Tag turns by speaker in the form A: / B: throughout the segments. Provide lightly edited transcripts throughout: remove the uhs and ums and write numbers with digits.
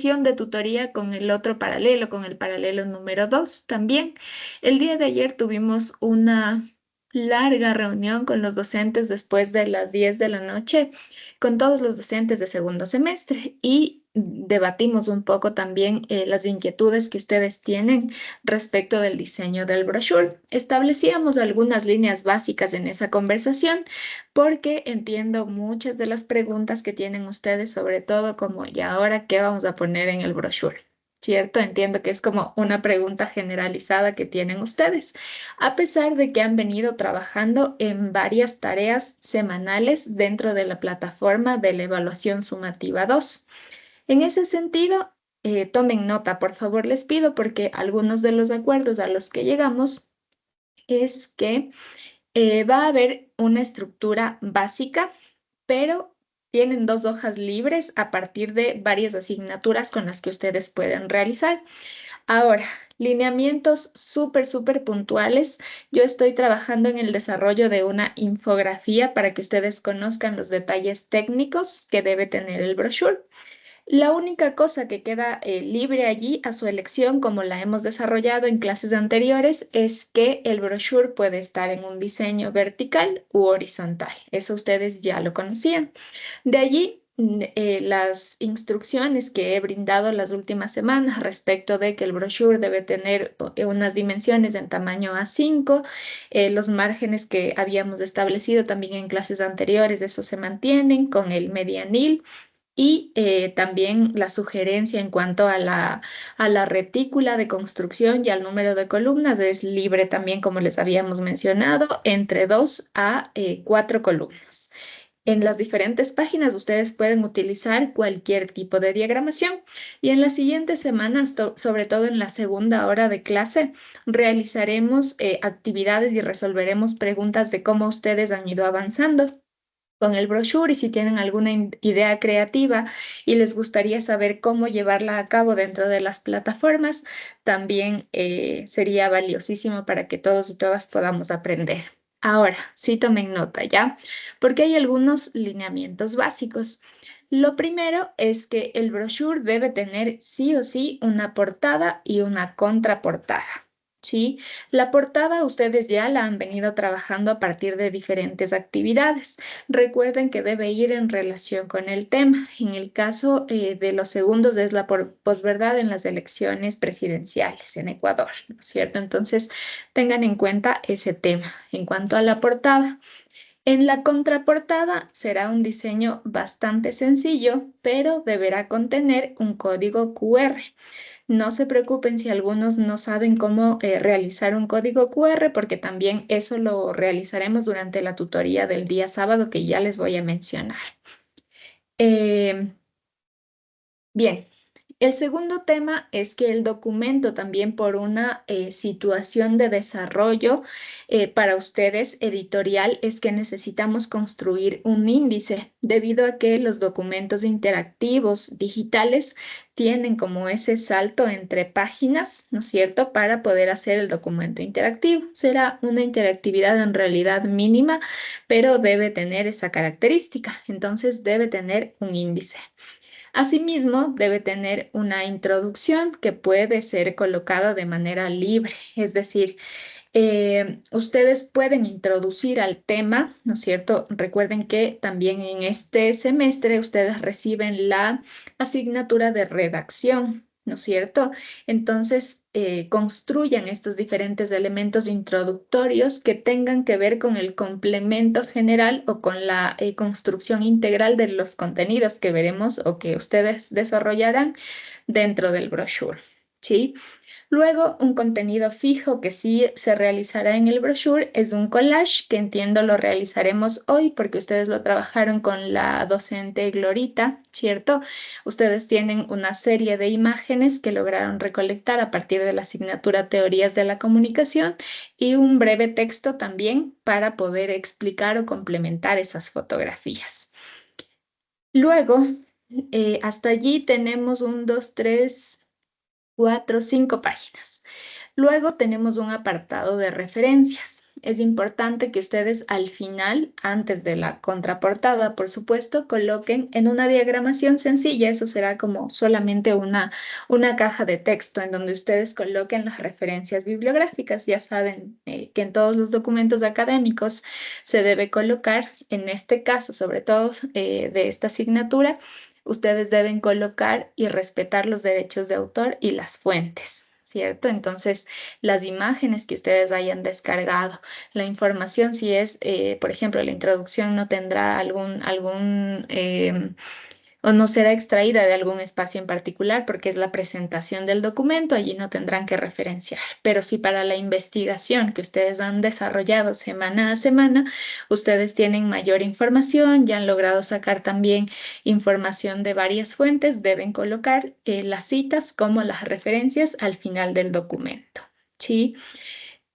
A: sesión de tutoría con el otro paralelo, con el paralelo número 2 también. El día de ayer tuvimos una larga reunión con los docentes después de las 10 de la noche, con todos los docentes de segundo semestre y debatimos un poco también las inquietudes que ustedes tienen respecto del diseño del brochure. Establecíamos algunas líneas básicas en esa conversación porque entiendo muchas de las preguntas que tienen ustedes, sobre todo como, ¿y ahora qué vamos a poner en el brochure? ¿Cierto? Entiendo que es como una pregunta generalizada que tienen ustedes, a pesar de que han venido trabajando en varias tareas semanales dentro de la plataforma de la evaluación sumativa 2. En ese sentido, tomen nota, por favor, les pido, porque algunos de los acuerdos a los que llegamos es que va a haber una estructura básica, pero tienen dos hojas libres a partir de varias asignaturas con las que ustedes pueden realizar. Ahora, lineamientos súper puntuales. Yo estoy trabajando en el desarrollo de una infografía para que ustedes conozcan los detalles técnicos que debe tener el brochure. La única cosa que queda libre allí a su elección, como la hemos desarrollado en clases anteriores, es que el brochure puede estar en un diseño vertical u horizontal. Eso ustedes ya lo conocían. De allí, las instrucciones que he brindado las últimas semanas respecto de que el brochure debe tener unas dimensiones en tamaño A5, los márgenes que habíamos establecido también en clases anteriores, eso se mantienen con el medianil. Y también la sugerencia en cuanto a la retícula de construcción y al número de columnas es libre también, como les habíamos mencionado, entre 2 a 4 columnas. En las diferentes páginas ustedes pueden utilizar cualquier tipo de diagramación y en las siguientes semanas, sobre todo en la segunda hora de clase, realizaremos actividades y resolveremos preguntas de cómo ustedes han ido avanzando con el brochure, y si tienen alguna idea creativa y les gustaría saber cómo llevarla a cabo dentro de las plataformas, también sería valiosísimo para que todos y todas podamos aprender. Ahora, sí tomen nota, ¿ya? Porque hay algunos lineamientos básicos. Lo primero es que el brochure debe tener sí o sí una portada y una contraportada. ¿Sí? La portada ustedes ya la han venido trabajando a partir de diferentes actividades. Recuerden que debe ir en relación con el tema. En el caso de los segundos es la posverdad en las elecciones presidenciales en Ecuador, ¿no es cierto? Entonces, tengan en cuenta ese tema. En cuanto a la portada, en la contraportada será un diseño bastante sencillo, pero deberá contener un código QR. No se preocupen si algunos no saben cómo realizar un código QR, porque también eso lo realizaremos durante la tutoría del día sábado que ya les voy a mencionar. Eh, Bien, el segundo tema es que el documento también por una situación de desarrollo para ustedes editorial es que necesitamos construir un índice debido a que los documentos interactivos digitales tienen como ese salto entre páginas, ¿no es cierto?, para poder hacer el documento interactivo. Será una interactividad en realidad mínima, pero debe tener esa característica, entonces debe tener un índice. Asimismo, debe tener una introducción que puede ser colocada de manera libre, es decir, ustedes pueden introducir al tema, ¿no es cierto? Recuerden que también en este semestre ustedes reciben la asignatura de redacción, ¿no es cierto? Entonces, construyan estos diferentes elementos introductorios que tengan que ver con el complemento general o con la construcción integral de los contenidos que veremos o que ustedes desarrollarán dentro del brochure, ¿sí? Luego, un contenido fijo que sí se realizará en el brochure es un collage, que entiendo lo realizaremos hoy porque ustedes lo trabajaron con la docente Glorita, ¿cierto? Ustedes tienen una serie de imágenes que lograron recolectar a partir de la asignatura Teorías de la Comunicación y un breve texto también para poder explicar o complementar esas fotografías. Luego, hasta allí tenemos un, dos, tres, cuatro, cinco páginas. Luego tenemos un apartado de referencias. es importante que ustedes al final, antes de la contraportada, por supuesto, coloquen en una diagramación sencilla, eso será como solamente una caja de texto en donde ustedes coloquen las referencias bibliográficas. Ya saben que en todos los documentos académicos se debe colocar, en este caso, sobre todo de esta asignatura, ustedes deben colocar y respetar los derechos de autor y las fuentes, ¿cierto? Entonces, las imágenes que ustedes hayan descargado, la información, si es, por ejemplo, la introducción no tendrá o no será extraída de algún espacio en particular porque es la presentación del documento, allí no tendrán que referenciar. Pero si para la investigación que ustedes han desarrollado semana a semana, ustedes tienen mayor información, ya han logrado sacar también información de varias fuentes, deben colocar las citas como las referencias al final del documento. ¿Sí?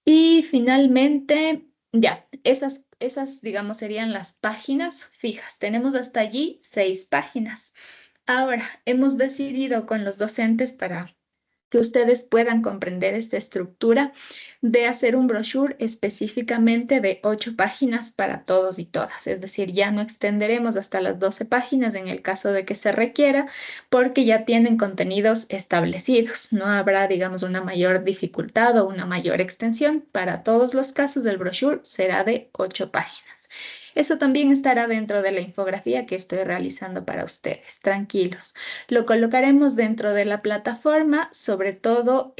A: Y finalmente, ya, digamos, serían las páginas fijas. Tenemos hasta allí 6 páginas. Ahora, hemos decidido con los docentes para que ustedes puedan comprender esta estructura de hacer un brochure específicamente de 8 páginas para todos y todas. Es decir, ya no extenderemos hasta las 12 páginas en el caso de que se requiera, porque ya tienen contenidos establecidos. No habrá, digamos, una mayor dificultad o una mayor extensión. Para todos los casos, el brochure será de 8 páginas. Eso también estará dentro de la infografía que estoy realizando para ustedes. Tranquilos. Lo colocaremos dentro de la plataforma, sobre todo,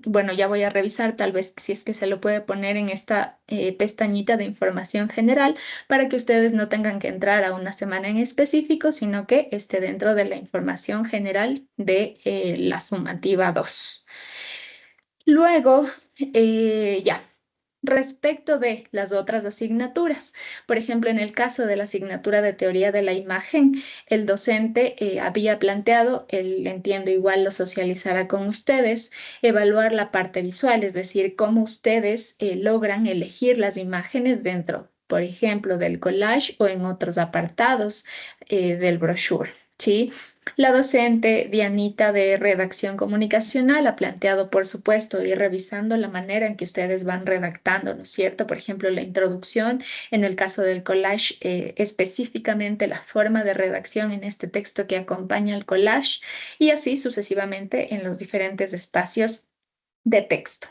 A: bueno, ya voy a revisar tal vez si es que se lo puede poner en esta pestañita de información general para que ustedes no tengan que entrar a una semana en específico, sino que esté dentro de la información general de la sumativa 2. Luego, ya. Respecto de las otras asignaturas, por ejemplo, en el caso de la asignatura de teoría de la imagen, el docente había planteado, él entiendo igual lo socializará con ustedes, evaluar la parte visual, es decir, cómo ustedes logran elegir las imágenes dentro, por ejemplo, del collage o en otros apartados del brochure. ¿Sí? La docente Dianita de Redacción Comunicacional ha planteado, por supuesto, ir revisando la manera en que ustedes van redactando, ¿no es cierto? Por ejemplo, la introducción, en el caso del collage, específicamente la forma de redacción en este texto que acompaña al collage y así sucesivamente en los diferentes espacios de texto.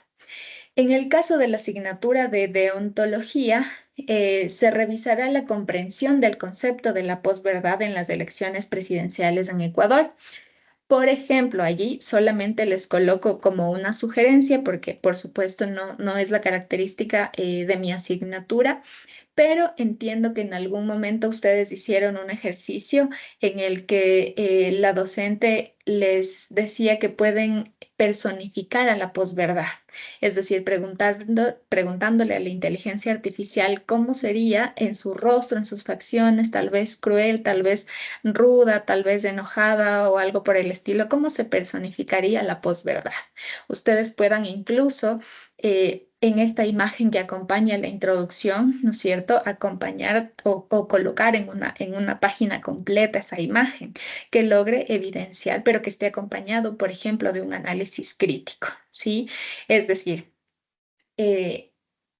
A: En el caso de la asignatura de deontología, se revisará la comprensión del concepto de la posverdad en las elecciones presidenciales en Ecuador. Por ejemplo, allí solamente les coloco como una sugerencia porque por supuesto no es la característica de mi asignatura, pero entiendo que en algún momento ustedes hicieron un ejercicio en el que la docente les decía que pueden personificar a la posverdad, es decir, preguntándole a la inteligencia artificial cómo sería en su rostro, en sus facciones, tal vez cruel, tal vez ruda, tal vez enojada o algo por el estilo, cómo se personificaría la posverdad. Ustedes puedan incluso en esta imagen que acompaña la introducción, ¿no es cierto?, acompañar o colocar en una página completa esa imagen que logre evidenciar, pero que esté acompañado, por ejemplo, de un análisis crítico, ¿sí? Es decir, eh,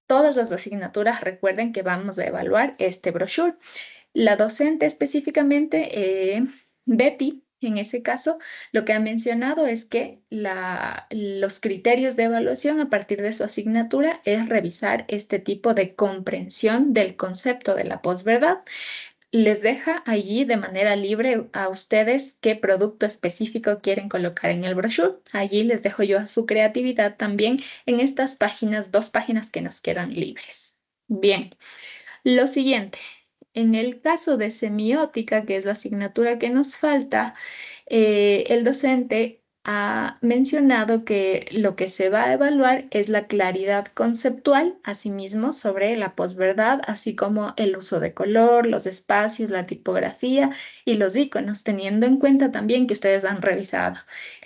A: todas las asignaturas recuerden que vamos a evaluar este brochure. La docente específicamente, Betty, en ese caso, lo que ha mencionado es que los criterios de evaluación a partir de su asignatura es revisar este tipo de comprensión del concepto de la posverdad. Les deja allí de manera libre a ustedes qué producto específico quieren colocar en el brochure. Allí les dejo yo a su creatividad también en estas páginas, 2 páginas que nos quedan libres. Bien. Lo siguiente, en el caso de semiótica, que es la asignatura que nos falta, el docente ha mencionado que lo que se va a evaluar es la claridad conceptual, asimismo, sobre la posverdad, así como el uso de color, los espacios, la tipografía y los iconos, teniendo en cuenta también que ustedes han revisado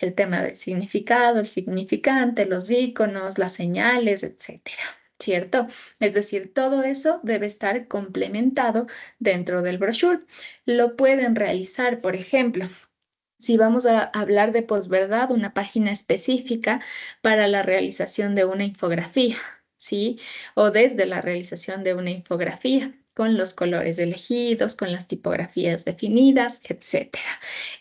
A: el tema del significado, el significante, los iconos, las señales, etcétera. ¿Cierto? Es decir, todo eso debe estar complementado dentro del brochure. Lo pueden realizar, por ejemplo, si vamos a hablar de posverdad, una página específica para la realización de una infografía. ¿sí? O desde la realización de una infografía, con los colores elegidos, con las tipografías definidas, etcétera.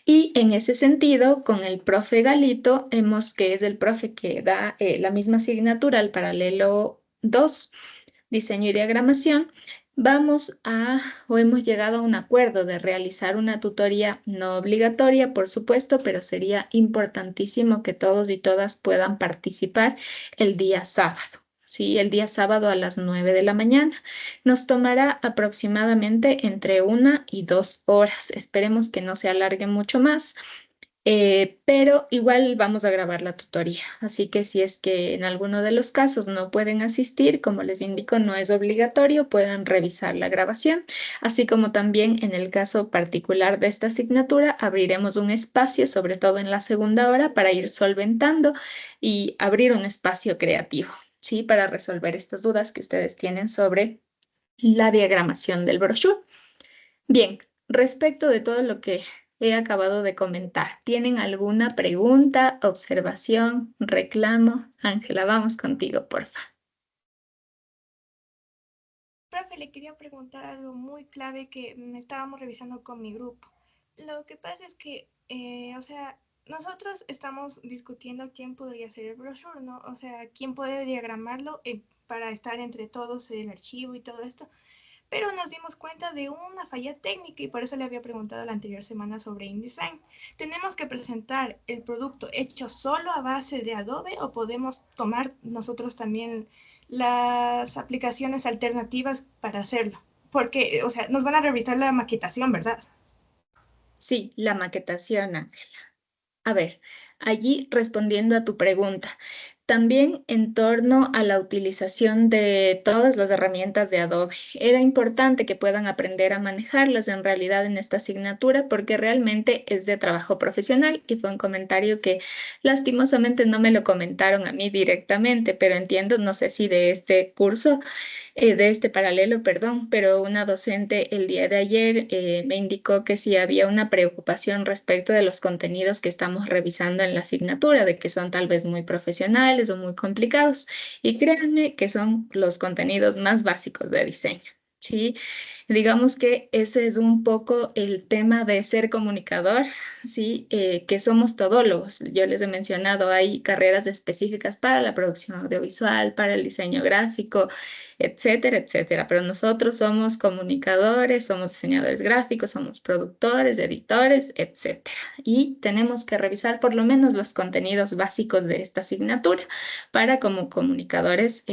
A: Y en ese sentido, con el profe Galito, que es el profe que da la misma asignatura al paralelo 2, diseño y diagramación, o hemos llegado a un acuerdo de realizar una tutoría no obligatoria, por supuesto, pero sería importantísimo que todos y todas puedan participar el día sábado. Sí, el día sábado a las 9 de la mañana. Nos tomará aproximadamente entre 1 y 2 horas. Esperemos que no se alargue mucho más. Pero igual vamos a grabar la tutoría, así que si es que en alguno de los casos no pueden asistir, como les indico, no es obligatorio, puedan revisar la grabación, así como también en el caso particular de esta asignatura, abriremos un espacio, sobre todo en la segunda hora, para ir solventando y abrir un espacio creativo, ¿sí? Para resolver estas dudas que ustedes tienen sobre la diagramación del brochure. Bien, respecto de todo lo que he acabado de comentar, ¿tienen alguna pregunta, observación, reclamo? Ángela, vamos contigo, porfa.
B: Profe, le quería preguntar algo muy clave que estábamos revisando con mi grupo. Lo que pasa es que, o sea, nosotros estamos discutiendo quién podría ser el brochure, ¿no? O sea, quién puede diagramarlo para estar entre todos el archivo y todo esto. Pero nos dimos cuenta de una falla técnica y por eso le había preguntado la anterior semana sobre InDesign. ¿Tenemos que presentar el producto hecho solo a base de Adobe o podemos tomar nosotros también las aplicaciones alternativas para hacerlo? Porque, o sea, nos van a revisar la maquetación, ¿verdad?
A: Sí, la maquetación, Ángela. A ver, allí respondiendo a tu pregunta, también en torno a la utilización de todas las herramientas de Adobe. Era importante que puedan aprender a manejarlas en realidad en esta asignatura porque realmente es de trabajo profesional y fue un comentario que lastimosamente no me lo comentaron a mí directamente, pero entiendo, no sé si de este curso de este paralelo, perdón, pero una docente el día de ayer me indicó que sí había una preocupación respecto de los contenidos que estamos revisando en la asignatura, de que son tal vez muy profesionales o muy complicados. Y créanme que son los contenidos más básicos de diseño. Sí, digamos que ese es un poco el tema de ser comunicador, sí, que somos todólogos. Yo les he mencionado, hay carreras específicas para la producción audiovisual, para el diseño gráfico, etcétera, etcétera. Pero nosotros somos comunicadores, somos diseñadores gráficos, somos productores, editores, etcétera. Y tenemos que revisar por lo menos los contenidos básicos de esta asignatura para como comunicadores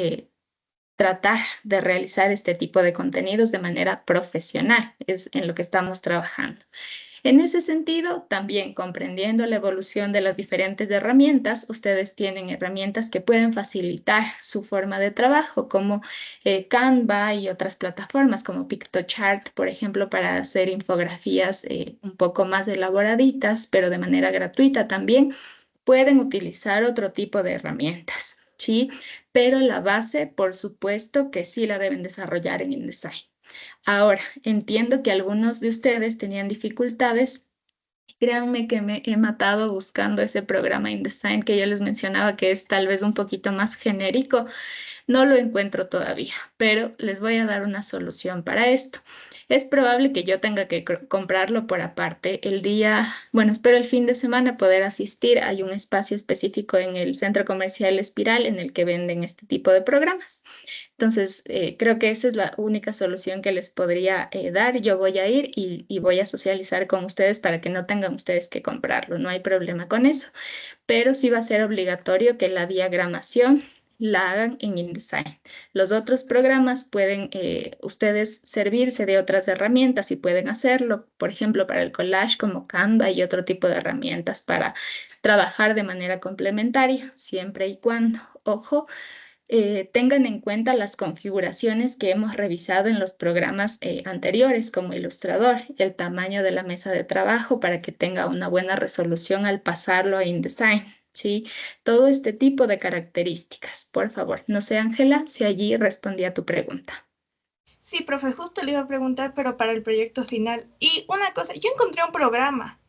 A: tratar de realizar este tipo de contenidos de manera profesional. Es en lo que estamos trabajando. En ese sentido, también comprendiendo la evolución de las diferentes herramientas, ustedes tienen herramientas que pueden facilitar su forma de trabajo, como Canva y otras plataformas como Pictochart, por ejemplo, para hacer infografías un poco más elaboraditas, pero de manera gratuita también. Pueden utilizar otro tipo de herramientas, ¿sí? Pero la base, por supuesto que sí la deben desarrollar en InDesign. Ahora, entiendo que algunos de ustedes tenían dificultades. Créanme que me he matado buscando ese programa InDesign que yo les mencionaba, que es tal vez un poquito más genérico. No lo encuentro todavía, pero les voy a dar una solución para esto. Es probable que yo tenga que comprarlo por aparte el día, bueno, espero el fin de semana poder asistir. Hay un espacio específico en el Centro Comercial Espiral en el que venden este tipo de programas. Entonces, creo que esa es la única solución que les podría dar. Yo voy a ir y voy a socializar con ustedes para que no tengan ustedes que comprarlo. No hay problema con eso, pero sí va a ser obligatorio que la diagramación la hagan en InDesign. Los otros programas pueden ustedes servirse de otras herramientas y pueden hacerlo, por ejemplo, para el collage como Canva y otro tipo de herramientas para trabajar de manera complementaria, siempre y cuando, ojo, tengan en cuenta las configuraciones que hemos revisado en los programas anteriores, como Illustrator, el tamaño de la mesa de trabajo para que tenga una buena resolución al pasarlo a InDesign, ¿sí? Todo este tipo de características. Por favor, no sé, Ángela, si allí respondí a tu pregunta.
B: Sí, profe, justo le iba a preguntar, pero para el proyecto final. Y una cosa, yo encontré un programa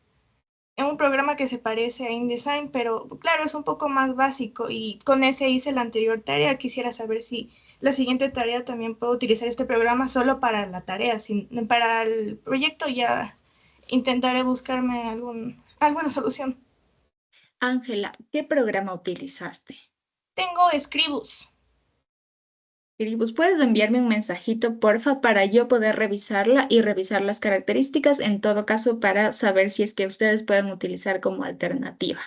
B: un programa que se parece a InDesign, pero claro, es un poco más básico y con ese hice la anterior tarea. Quisiera saber si la siguiente tarea también puedo utilizar este programa solo para la tarea, sin, para el proyecto ya intentaré buscarme alguna solución.
A: Ángela, ¿qué programa utilizaste?
B: Tengo Scribus.
A: Kiribus, ¿puedes enviarme un mensajito, porfa, para yo poder revisarla y revisar las características, en todo caso, para saber si es que ustedes pueden utilizar como alternativa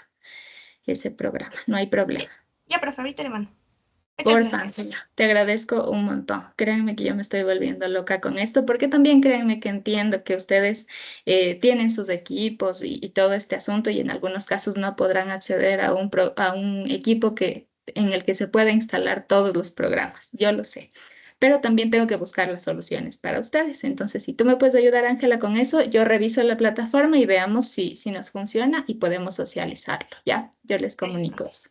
A: ese programa? No hay problema.
B: Ya, profe, ahorita le mando. Muchas
A: Porfa,
B: gracias.
A: Ángela, te agradezco un montón. Créanme que yo me estoy volviendo loca con esto, porque también créanme que entiendo que ustedes tienen sus equipos y todo este asunto y en algunos casos no podrán acceder a a un equipo en el que se pueda instalar todos los programas. Yo lo sé, pero también tengo que buscar las soluciones para ustedes. Entonces, si tú me puedes ayudar, Ángela, con eso, yo reviso la plataforma y veamos si nos funciona y podemos socializarlo, ¿ya? Yo les
B: Gracias,
A: comunico
B: profe.
A: eso.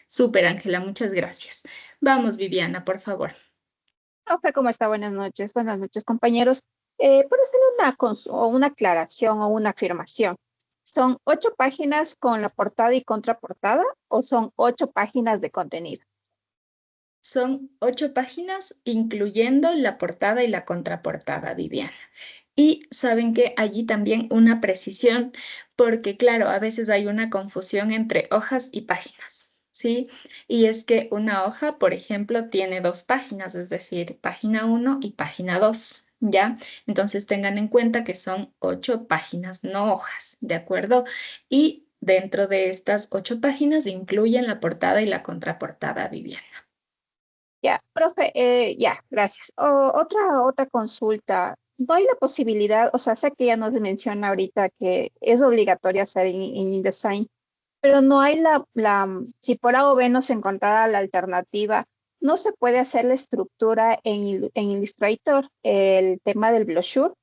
A: Súper, Ángela, muchas gracias. Vamos, Viviana, por favor.
C: Profe, ¿cómo está? Buenas noches, compañeros. ¿Puedo hacer o una aclaración o una afirmación? ¿Son 8 páginas con la portada y contraportada o son 8 páginas de contenido?
A: Son 8 páginas, incluyendo la portada y la contraportada, Viviana. Y saben que allí también una precisión, porque claro, a veces hay una confusión entre hojas y páginas, ¿sí? Y es que una hoja, por ejemplo, tiene 2 páginas, es decir, página 1 y página 2, ¿ya? Entonces tengan en cuenta que son 8 páginas, no hojas, ¿de acuerdo? Y dentro de estas 8 páginas incluyen la portada y la contraportada, Viviana.
C: Ya, profe, ya, gracias. Otra consulta. ¿No hay la posibilidad, o sea, sé que ya nos menciona ahorita que es obligatorio hacer en InDesign, pero no hay si por A o B no se encontrara la alternativa, no se puede hacer la estructura en Illustrator, el tema del brochure?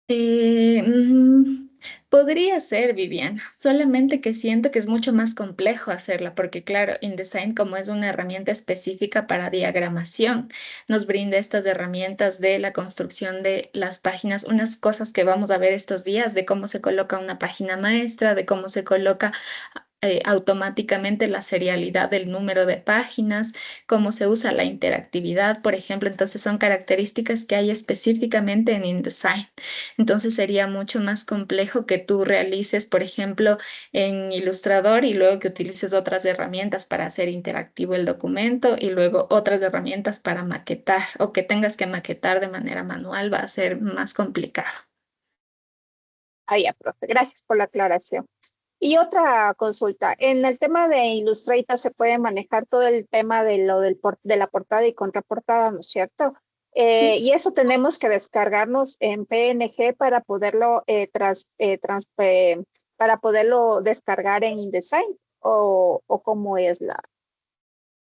A: Eh, mm, Podría ser, Viviana, solamente que siento que es mucho más complejo hacerla, porque claro, InDesign como es una herramienta específica para diagramación, nos brinda estas herramientas de la construcción de las páginas, unas cosas que vamos a ver estos días, de cómo se coloca una página maestra, de cómo se coloca automáticamente la serialidad del número de páginas, cómo se usa la interactividad, por ejemplo. Entonces son características que hay específicamente en InDesign. Entonces sería mucho más complejo que tú realices, por ejemplo, en Illustrator y luego que utilices otras herramientas para hacer interactivo el documento y luego otras herramientas para maquetar o que tengas que maquetar de manera manual va a ser más complicado.
C: Ah, ya, profe, gracias por la aclaración. Y otra consulta, en el tema de Illustrator se puede manejar todo el tema de de la portada y contraportada, ¿no es cierto?
A: Sí.
C: Y eso tenemos que descargarnos en PNG para para poderlo descargar en InDesign, o cómo es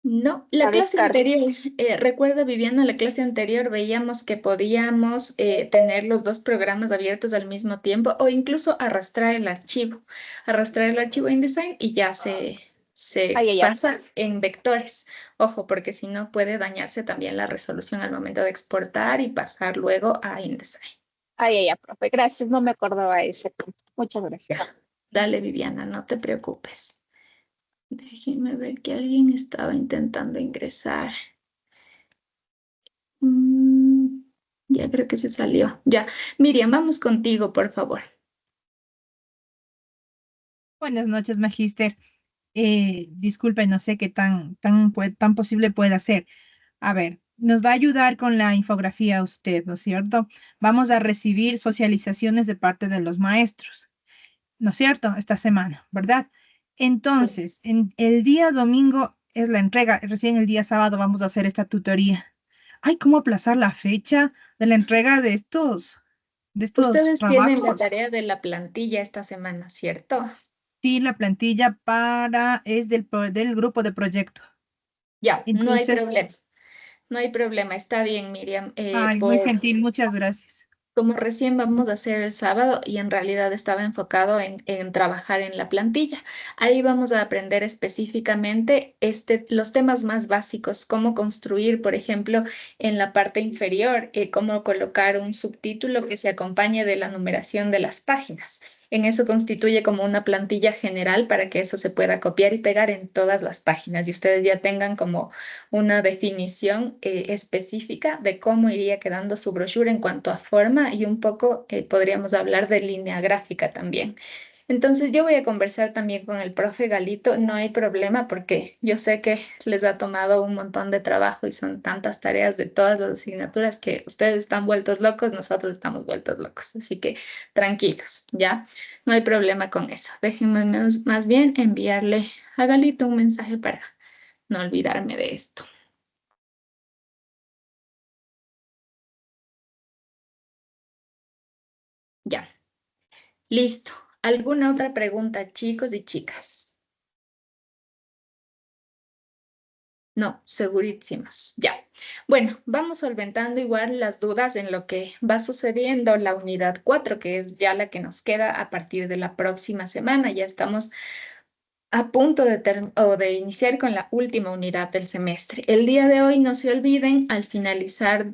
A: No, la
C: la
A: clase
C: descarga.
A: anterior, recuerda Viviana, la clase anterior veíamos que podíamos tener los dos programas abiertos al mismo tiempo o incluso arrastrar el archivo InDesign y ya
C: Ah,
A: se
C: ya, ya.
A: pasa en vectores. Ojo, porque si no puede dañarse también la resolución al momento de exportar y pasar luego a InDesign.
C: Ah, ya, ya, profe. Gracias, no me acordaba de ese punto. Muchas gracias.
A: Ya. Dale, Viviana, no te preocupes. Déjenme ver que alguien estaba intentando ingresar. Mm, ya creo que se salió. Ya. Miriam, vamos contigo, por favor.
D: Buenas noches, Magíster. Disculpe, no sé qué tan posible pueda ser. A ver, nos va a ayudar con la infografía usted, ¿no es cierto? Vamos a recibir socializaciones de parte de los maestros, ¿no es cierto? Esta semana, ¿verdad?
A: Sí.
D: Entonces, en el día domingo es la entrega, recién el día sábado vamos a hacer esta tutoría. Ay, ¿cómo aplazar la fecha de la entrega de estos
A: Ustedes tienen la
D: trabajos?
A: tarea de la plantilla esta semana, ¿cierto?
D: Sí, la plantilla es del grupo de proyecto.
A: Ya, no hay
D: Entonces,
A: problema. No hay problema. Está bien, Miriam.
D: ay, muy gentil, muchas gracias.
A: Como recién vamos a hacer el sábado y en realidad estaba enfocado en trabajar en la plantilla. Ahí vamos a aprender específicamente los temas más básicos, cómo construir, por ejemplo, en la parte inferior, cómo colocar un subtítulo que se acompañe de la numeración de las páginas. En eso constituye como una plantilla general para que eso se pueda copiar y pegar en todas las páginas y ustedes ya tengan como una definición específica de cómo iría quedando su brochure en cuanto a forma y un poco podríamos hablar de línea gráfica también. Entonces yo voy a conversar también con el profe Galito, no hay problema porque yo sé que les ha tomado un montón de trabajo y son tantas tareas de todas las asignaturas que ustedes están vueltos locos, nosotros estamos vueltos locos, así que tranquilos, ¿ya? No hay problema con eso. Déjenme más bien enviarle a Galito un mensaje para no olvidarme de esto. Ya, listo. ¿Alguna otra pregunta, chicos y chicas? No, segurísimos. Ya. Bueno, vamos solventando igual las dudas en lo que va sucediendo la unidad 4, que es ya la que nos queda a partir de la próxima semana. Ya estamos a punto de iniciar con la última unidad del semestre. El día de hoy, no se olviden, al finalizar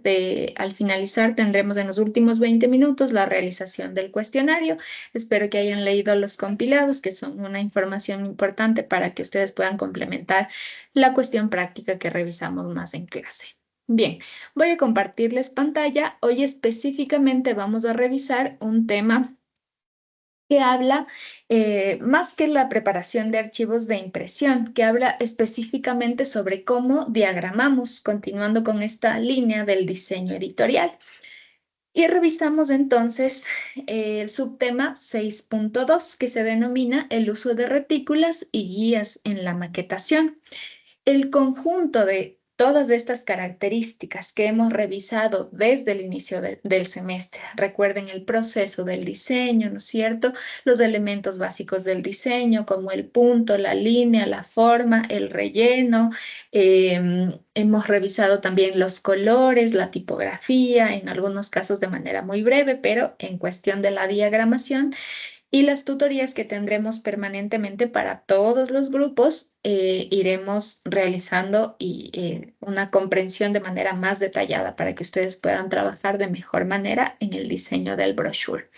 A: tendremos en los últimos 20 minutos la realización del cuestionario. Espero que hayan leído los compilados, que son una información importante para que ustedes puedan complementar la cuestión práctica que revisamos más en clase. Bien, voy a compartirles pantalla. Hoy específicamente vamos a revisar un tema que habla más que la preparación de archivos de impresión, que habla específicamente sobre cómo diagramamos, continuando con esta línea del diseño editorial. Y revisamos entonces el subtema 6.2, que se denomina el uso de retículas y guías en la maquetación. El conjunto de todas estas características que hemos revisado desde el inicio del semestre, recuerden el proceso del diseño, ¿no es cierto? Los elementos básicos del diseño, como el punto, la línea, la forma, el relleno. Hemos revisado también los colores, la tipografía, en algunos casos de manera muy breve, pero en cuestión de la diagramación y las tutorías que tendremos permanentemente para todos los grupos, iremos realizando una comprensión de manera más detallada para que ustedes puedan trabajar de mejor manera en el diseño del brochure.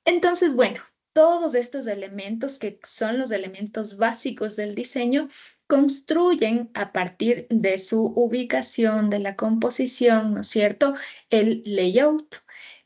A: Entonces, bueno, todos estos elementos que son los elementos básicos del diseño construyen a partir de su ubicación, de la composición, ¿no es cierto?, el layout.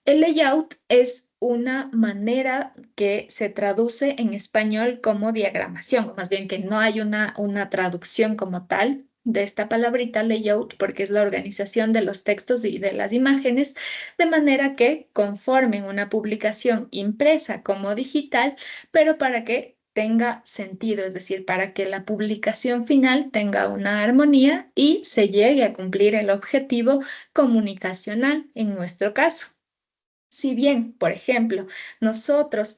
A: El layout es una manera que se traduce en español como diagramación, más bien que no hay una traducción como tal de esta palabrita layout, porque es la organización de los textos y de las imágenes, de manera que conformen una publicación impresa como digital, pero para que tenga sentido, es decir, para que la publicación final tenga una armonía y se llegue a cumplir el objetivo comunicacional en nuestro caso. Si bien, por ejemplo, nosotros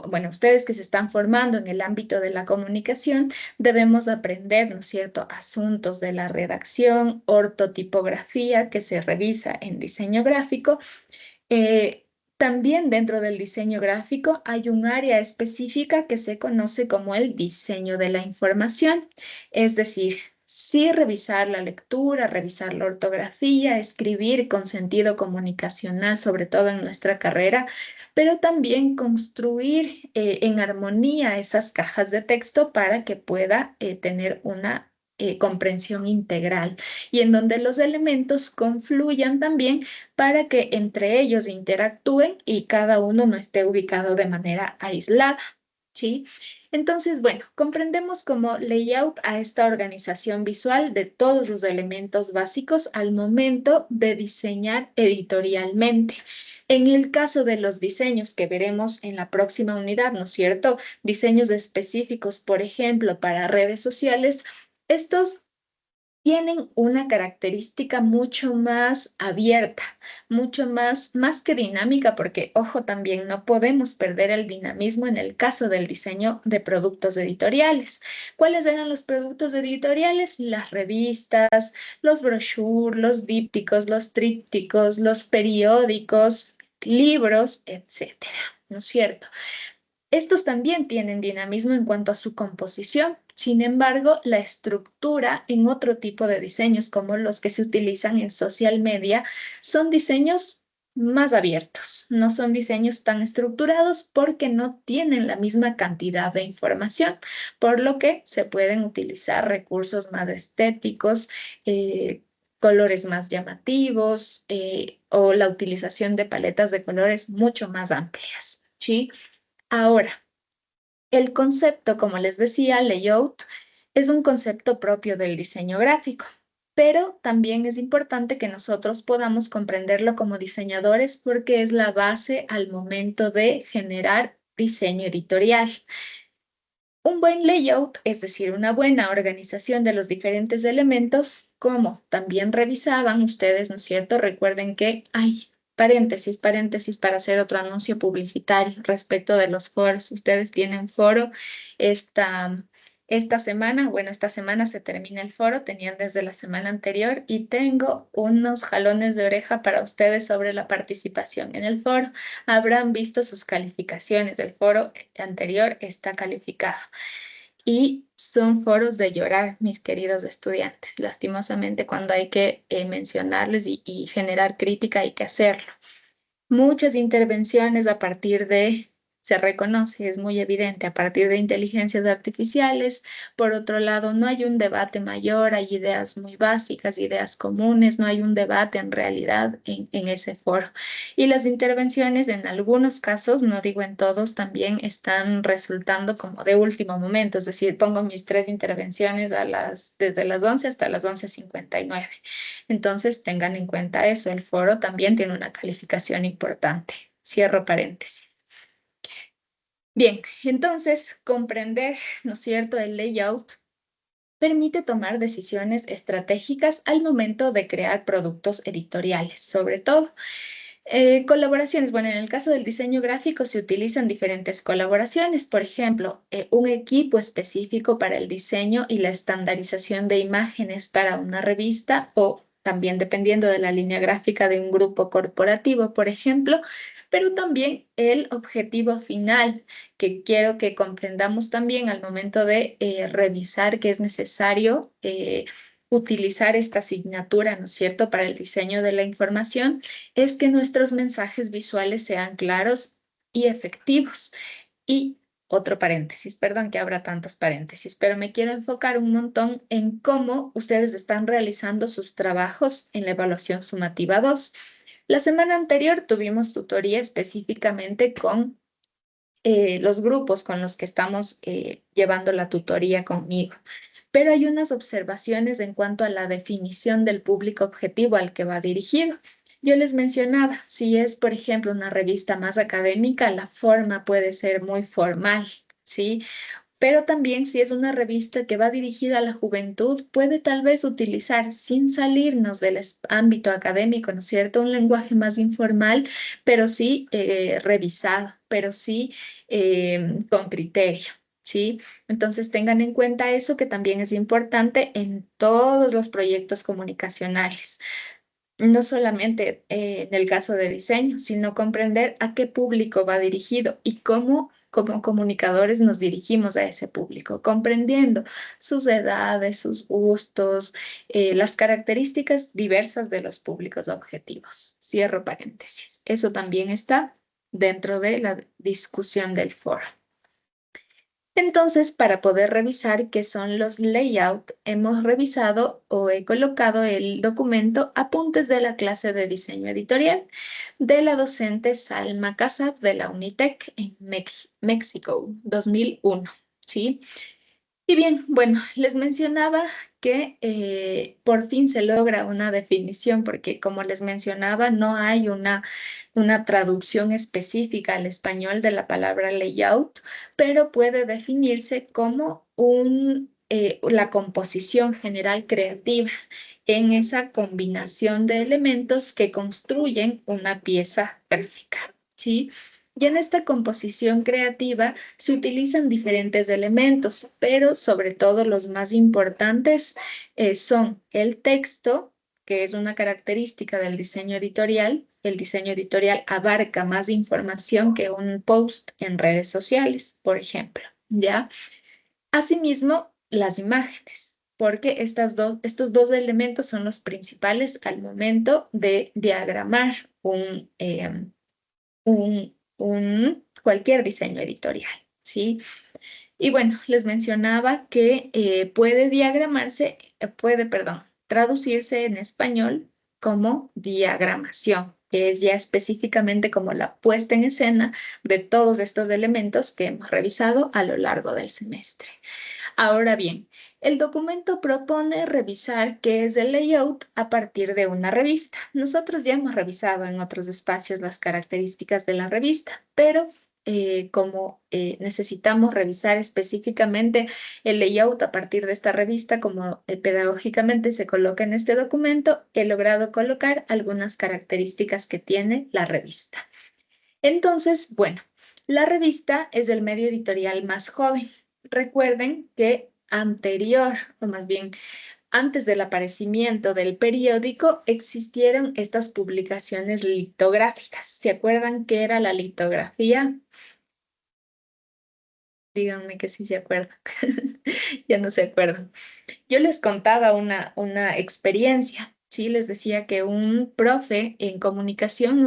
A: bueno, ustedes que se están formando en el ámbito de la comunicación, debemos aprender, ¿no es cierto?, asuntos de la redacción, ortotipografía, que se revisa en diseño gráfico. También dentro del diseño gráfico hay un área específica que se conoce como el diseño de la información, es decir, sí revisar la lectura, revisar la ortografía, escribir con sentido comunicacional, sobre todo en nuestra carrera, pero también construir en armonía esas cajas de texto para que pueda tener una comprensión integral y en donde los elementos confluyan también para que entre ellos interactúen y cada uno no esté ubicado de manera aislada, ¿sí? Entonces, bueno, comprendemos como layout a esta organización visual de todos los elementos básicos al momento de diseñar editorialmente. En el caso de los diseños que veremos en la próxima unidad, ¿no es cierto? Diseños específicos, por ejemplo, para redes sociales, estos tienen una característica mucho más abierta, mucho más que dinámica, porque, ojo, también no podemos perder el dinamismo en el caso del diseño de productos editoriales. ¿Cuáles eran los productos editoriales? Las revistas, los brochures, los dípticos, los trípticos, los periódicos, libros, etcétera, ¿no es cierto? Estos también tienen dinamismo en cuanto a su composición. Sin embargo, la estructura en otro tipo de diseños, como los que se utilizan en social media, son diseños más abiertos. No son diseños tan estructurados porque no tienen la misma cantidad de información, por lo que se pueden utilizar recursos más estéticos, colores más llamativos, o la utilización de paletas de colores mucho más amplias, ¿sí? Ahora, el concepto, como les decía, layout, es un concepto propio del diseño gráfico, pero también es importante que nosotros podamos comprenderlo como diseñadores porque es la base al momento de generar diseño editorial. Un buen layout, es decir, una buena organización de los diferentes elementos, como también revisaban ustedes, ¿no es cierto? Recuerden que hay paréntesis, paréntesis para hacer otro anuncio publicitario respecto de los foros. Ustedes tienen foro esta semana, bueno, esta semana se termina el foro, tenían desde la semana anterior y tengo unos jalones de oreja para ustedes sobre la participación en el foro. Habrán visto sus calificaciones. El foro anterior está calificado. Y son foros de llorar, mis queridos estudiantes. Lastimosamente, cuando hay que mencionarles y generar crítica, hay que hacerlo. Muchas intervenciones a partir de, se reconoce, es muy evidente, a partir de inteligencias artificiales. Por otro lado, no hay un debate mayor, hay ideas muy básicas, ideas comunes, no hay un debate en realidad en ese foro. Y las intervenciones en algunos casos, no digo en todos, también están resultando como de último momento, es decir, pongo mis 3 intervenciones desde las 11 hasta las 11:59. Entonces, tengan en cuenta eso. El foro también tiene una calificación importante. Cierro paréntesis. Bien, entonces, comprender, ¿no es cierto?, el layout permite tomar decisiones estratégicas al momento de crear productos editoriales, sobre todo. Colaboraciones. Bueno, en el caso del diseño gráfico se utilizan diferentes colaboraciones. Por ejemplo, un equipo específico para el diseño y la estandarización de imágenes para una revista o también dependiendo de la línea gráfica de un grupo corporativo, por ejemplo, pero también el objetivo final que quiero que comprendamos también al momento de revisar que es necesario utilizar esta asignatura, ¿no es cierto?, para el diseño de la información, es que nuestros mensajes visuales sean claros y efectivos. Y otro paréntesis, perdón que abra tantos paréntesis, pero me quiero enfocar un montón en cómo ustedes están realizando sus trabajos en la evaluación sumativa 2. La semana anterior tuvimos tutoría específicamente con los grupos con los que estamos llevando la tutoría conmigo. Pero hay unas observaciones en cuanto a la definición del público objetivo al que va dirigido. Yo les mencionaba, si es, por ejemplo, una revista más académica, la forma puede ser muy formal, ¿sí? Pero también si es una revista que va dirigida a la juventud, puede tal vez utilizar, sin salirnos del ámbito académico, ¿no es cierto?, un lenguaje más informal, pero sí revisado, pero sí con criterio, ¿sí? Entonces tengan en cuenta eso que también es importante en todos los proyectos comunicacionales. No solamente en el caso de diseño, sino comprender a qué público va dirigido y cómo como comunicadores nos dirigimos a ese público, comprendiendo sus edades, sus gustos, las características diversas de los públicos objetivos. Cierro paréntesis. Eso también está dentro de la discusión del foro. Entonces, para poder revisar qué son los layout, hemos revisado o he colocado el documento Apuntes de la clase de diseño editorial de la docente Salma Casab de la Unitec en México, 2001, ¿sí? Y bien, bueno, les mencionaba que por fin se logra una definición, porque como les mencionaba, no hay una traducción específica al español de la palabra layout, pero puede definirse como la composición general creativa en esa combinación de elementos que construyen una pieza gráfica, ¿sí? Y en esta composición creativa se utilizan diferentes elementos, pero sobre todo los más importantes son el texto, que es una característica del diseño editorial. El diseño editorial abarca más información que un post en redes sociales, por ejemplo, ¿ya? Asimismo, las imágenes, porque estos dos elementos son los principales al momento de diagramar cualquier diseño editorial, ¿sí? Y bueno, les mencionaba que puede diagramarse, perdón, traducirse en español como diagramación, que es ya específicamente como la puesta en escena de todos estos elementos que hemos revisado a lo largo del semestre. Ahora bien, el documento propone revisar qué es el layout a partir de una revista. Nosotros ya hemos revisado en otros espacios las características de la revista, pero como necesitamos revisar específicamente el layout a partir de esta revista, como pedagógicamente se coloca en este documento, he logrado colocar algunas características que tiene la revista. Entonces, bueno, la revista es el medio editorial más joven. Recuerden que anterior, o más bien antes del aparecimiento del periódico, existieron estas publicaciones litográficas. ¿Se acuerdan qué era la litografía? Díganme que sí se acuerdan. Ya no se acuerdan. Yo les contaba una experiencia. Sí, les decía que un profe en comunicación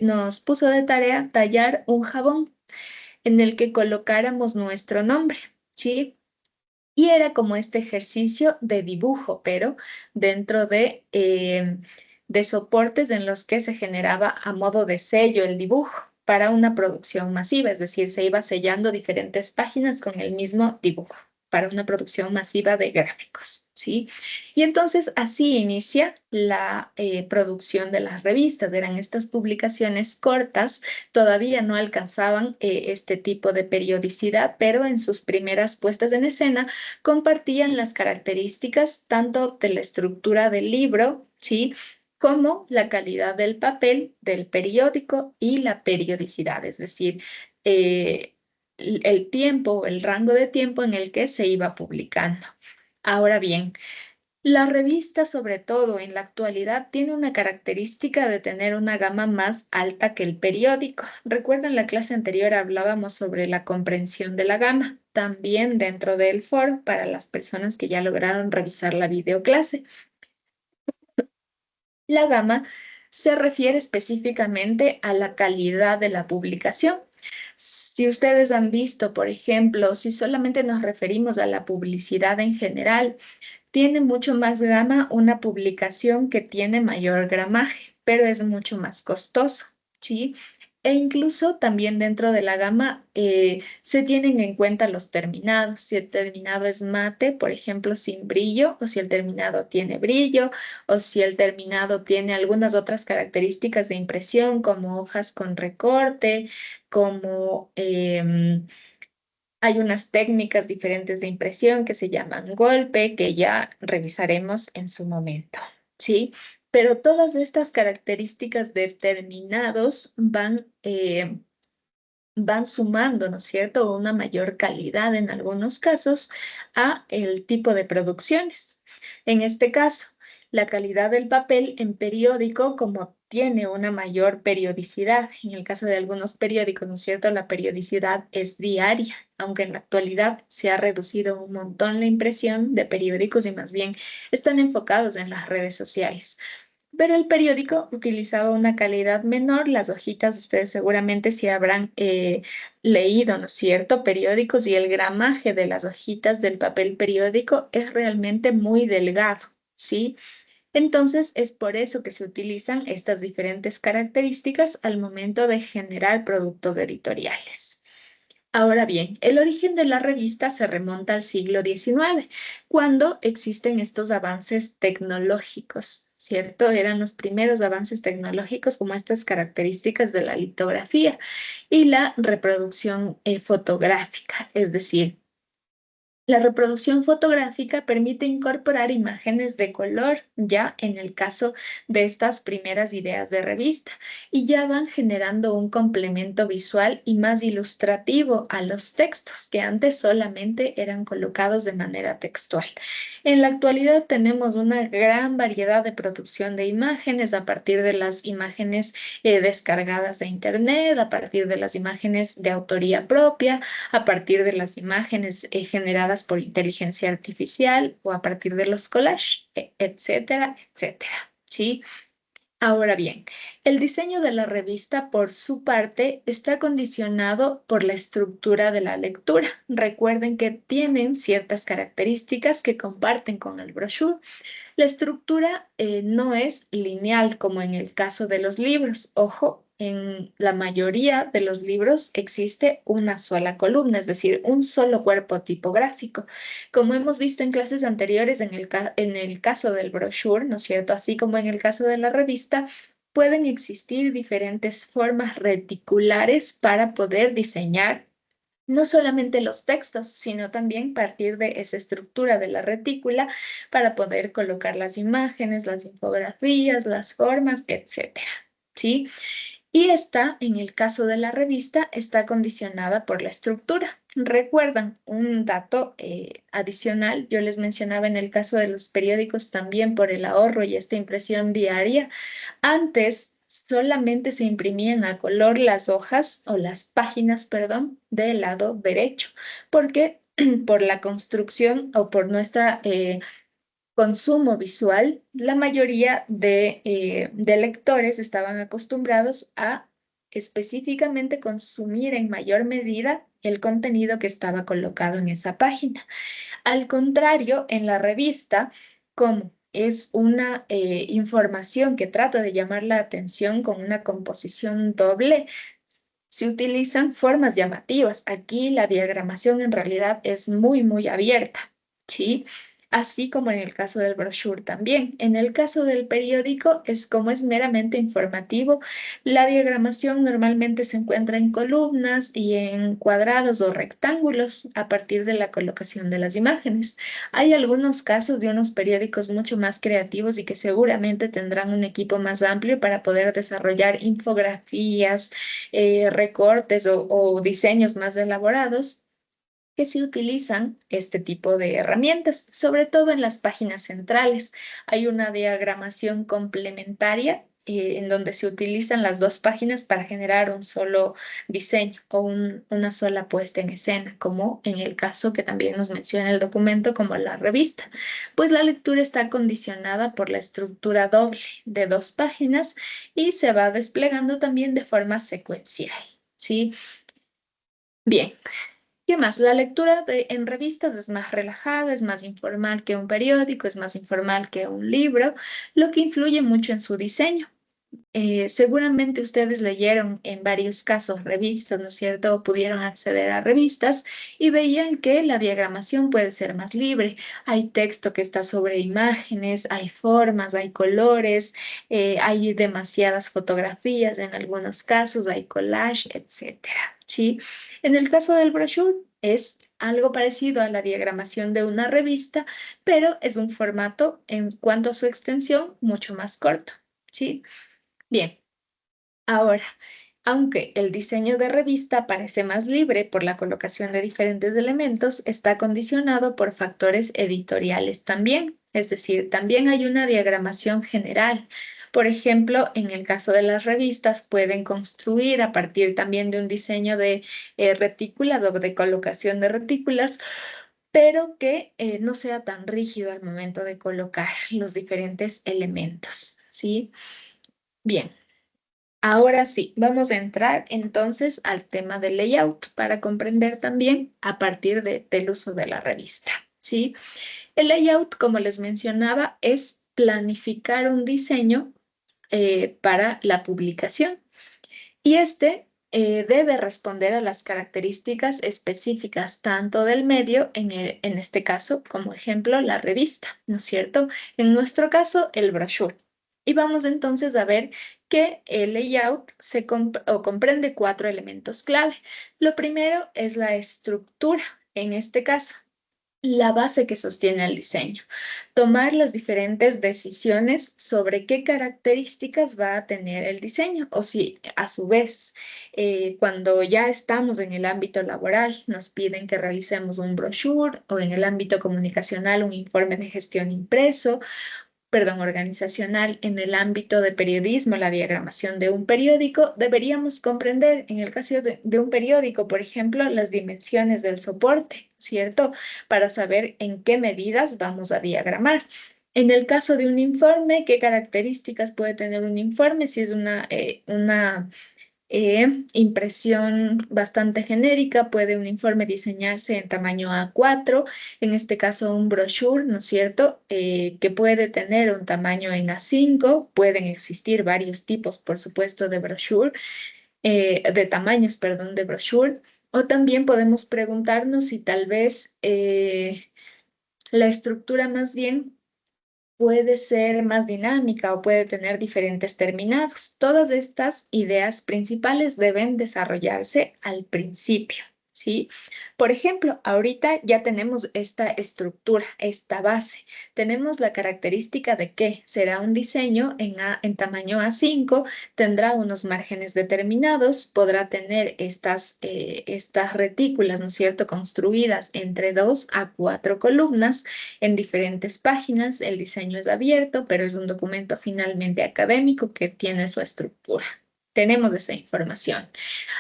A: nos puso de tarea tallar un jabón en el que colocáramos nuestro nombre, ¿sí? Y era como este ejercicio de dibujo, pero dentro de soportes en los que se generaba a modo de sello el dibujo para una producción masiva, es decir, se iba sellando diferentes páginas con el mismo dibujo para una producción masiva de gráficos, ¿sí? Y entonces así inicia la producción de las revistas. Eran estas publicaciones cortas, todavía no alcanzaban este tipo de periodicidad, pero en sus primeras puestas en escena compartían las características tanto de la estructura del libro, ¿sí? Como la calidad del papel, del periódico y la periodicidad, es decir, el tiempo, el rango de tiempo en el que se iba publicando. Ahora bien, la revista, sobre todo en la actualidad, tiene una característica de tener una gama más alta que el periódico. Recuerden, la clase anterior hablábamos sobre la comprensión de la gama, también dentro del foro para las personas que ya lograron revisar la videoclase. La gama se refiere específicamente a la calidad de la publicación. Si ustedes han visto, por ejemplo, si solamente nos referimos a la publicidad en general, tiene mucho más gama una publicación que tiene mayor gramaje, pero es mucho más costoso, ¿sí? E incluso también dentro de la gama se tienen en cuenta los terminados. Si el terminado es mate, por ejemplo, sin brillo, o si el terminado tiene brillo, o si el terminado tiene algunas otras características de impresión, como hojas con recorte, como hay unas técnicas diferentes de impresión que se llaman golpe, que ya revisaremos en su momento, ¿sí? Pero todas estas características determinados van sumando, ¿no es cierto?, una mayor calidad en algunos casos a el tipo de producciones. En este caso, la calidad del papel en periódico, como tiene una mayor periodicidad, en el caso de algunos periódicos, ¿no es cierto?, la periodicidad es diaria, aunque en la actualidad se ha reducido un montón la impresión de periódicos y más bien están enfocados en las redes sociales. Pero el periódico utilizaba una calidad menor. Las hojitas, ustedes seguramente sí habrán leído, ¿no es cierto? Periódicos, y el gramaje de las hojitas del papel periódico es realmente muy delgado, ¿sí? Entonces es por eso que se utilizan estas diferentes características al momento de generar productos editoriales. Ahora bien, el origen de la revista se remonta al siglo XIX, cuando existen estos avances tecnológicos, ¿cierto? Eran los primeros avances tecnológicos como estas características de la litografía y la reproducción fotográfica, es decir, la reproducción fotográfica permite incorporar imágenes de color ya en el caso de estas primeras ideas de revista, y ya van generando un complemento visual y más ilustrativo a los textos que antes solamente eran colocados de manera textual. En la actualidad tenemos una gran variedad de producción de imágenes a partir de las imágenes descargadas de internet, a partir de las imágenes de autoría propia, a partir de las imágenes generadas por inteligencia artificial o a partir de los collages, etcétera, etcétera, ¿sí? Ahora bien, el diseño de la revista, por su parte, está condicionado por la estructura de la lectura. Recuerden que tienen ciertas características que comparten con el brochure. La estructura no es lineal como en el caso de los libros. Ojo, en la mayoría de los libros existe una sola columna, es decir, un solo cuerpo tipográfico. Como hemos visto en clases anteriores, en el caso del brochure, ¿no es cierto? Así como en el caso de la revista, pueden existir diferentes formas reticulares para poder diseñar no solamente los textos, sino también partir de esa estructura de la retícula para poder colocar las imágenes, las infografías, las formas, etcétera. ¿Sí? Y esta, en el caso de la revista, está condicionada por la estructura. Recuerdan un dato adicional, yo les mencionaba en el caso de los periódicos también por el ahorro y esta impresión diaria. Antes solamente se imprimían a color las hojas o las páginas, perdón, del lado derecho, porque por la construcción o por nuestra consumo visual, la mayoría de lectores estaban acostumbrados a específicamente consumir en mayor medida el contenido que estaba colocado en esa página. Al contrario, en la revista, como es una información que trata de llamar la atención con una composición doble, se utilizan formas llamativas. Aquí la diagramación en realidad es muy abierta, ¿sí? Así como en el caso del brochure también. En el caso del periódico, es como es meramente informativo, la diagramación normalmente se encuentra en columnas y en cuadrados o rectángulos a partir de la colocación de las imágenes. Hay algunos casos de unos periódicos mucho más creativos y que seguramente tendrán un equipo más amplio para poder desarrollar infografías, recortes o diseños más elaborados que se utilizan este tipo de herramientas, sobre todo en las páginas centrales. Hay una diagramación complementaria en donde se utilizan las dos páginas para generar un solo diseño o una sola puesta en escena, como en el caso que también nos menciona el documento, como la revista. Pues la lectura está condicionada por la estructura doble de dos páginas y se va desplegando también de forma secuencial. ¿Sí? Bien, ¿qué más? La lectura en revistas es más relajada, es más informal que un periódico, es más informal que un libro, lo que influye mucho en su diseño. Seguramente ustedes leyeron en varios casos revistas, ¿no es cierto? O pudieron acceder a revistas y veían que la diagramación puede ser más libre. Hay texto que está sobre imágenes, hay formas, hay colores, hay demasiadas fotografías en algunos casos, hay collage, etcétera. ¿Sí? En el caso del brochure es algo parecido a la diagramación de una revista, pero es un formato en cuanto a su extensión mucho más corto. ¿Sí? Bien, ahora, aunque el diseño de revista parece más libre por la colocación de diferentes elementos, está condicionado por factores editoriales también. Es decir, también hay una diagramación general. Por ejemplo, en el caso de las revistas, pueden construir a partir también de un diseño de retículas o de colocación de retículas, pero que no sea tan rígido al momento de colocar los diferentes elementos. ¿Sí? Bien. Ahora sí, vamos a entrar entonces al tema del layout para comprender también a partir del uso de la revista, ¿sí? El layout, como les mencionaba, es planificar un diseño para la publicación y este debe responder a las características específicas tanto del medio, en este caso, como ejemplo, la revista, ¿no es cierto? En nuestro caso, el brochure. Y vamos entonces a ver que el layout comprende cuatro elementos clave. Lo primero es la estructura, en este caso la base que sostiene el diseño. Tomar las diferentes decisiones sobre qué características va a tener el diseño o si a su vez, cuando ya estamos en el ámbito laboral, nos piden que realicemos un brochure o en el ámbito comunicacional un informe de gestión impreso, perdón, organizacional en el ámbito de periodismo, la diagramación de un periódico, deberíamos comprender en el caso de un periódico, por ejemplo, las dimensiones del soporte, ¿cierto? Para saber en qué medidas vamos a diagramar. En el caso de un informe, ¿qué características puede tener un informe? Si es una impresión bastante genérica, puede un informe diseñarse en tamaño A4, en este caso un brochure, ¿no es cierto? Que puede tener un tamaño en A5, pueden existir varios tipos, por supuesto, de brochure, de tamaños, perdón, de brochure, o también podemos preguntarnos si tal vez la estructura más bien puede ser más dinámica o puede tener diferentes terminados. Todas estas ideas principales deben desarrollarse al principio, ¿sí? Por ejemplo, ahorita ya tenemos esta estructura, esta base. Tenemos la característica de que será un diseño en tamaño A5, tendrá unos márgenes determinados, podrá tener estas retículas, ¿no es cierto?, construidas entre 2 a 4 columnas en diferentes páginas. El diseño es abierto, pero es un documento finalmente académico que tiene su estructura. Tenemos esa información.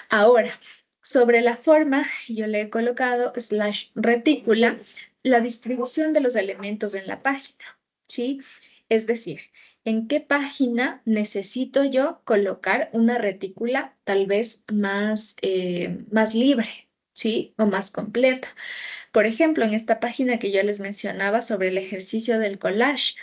A: Ahora, sobre la forma, yo le he colocado slash retícula, la distribución de los elementos en la página, ¿sí? Es decir, ¿en qué página necesito yo colocar una retícula tal vez más libre, ¿sí? O más completa? Por ejemplo, en esta página que yo les mencionaba sobre el ejercicio del collage,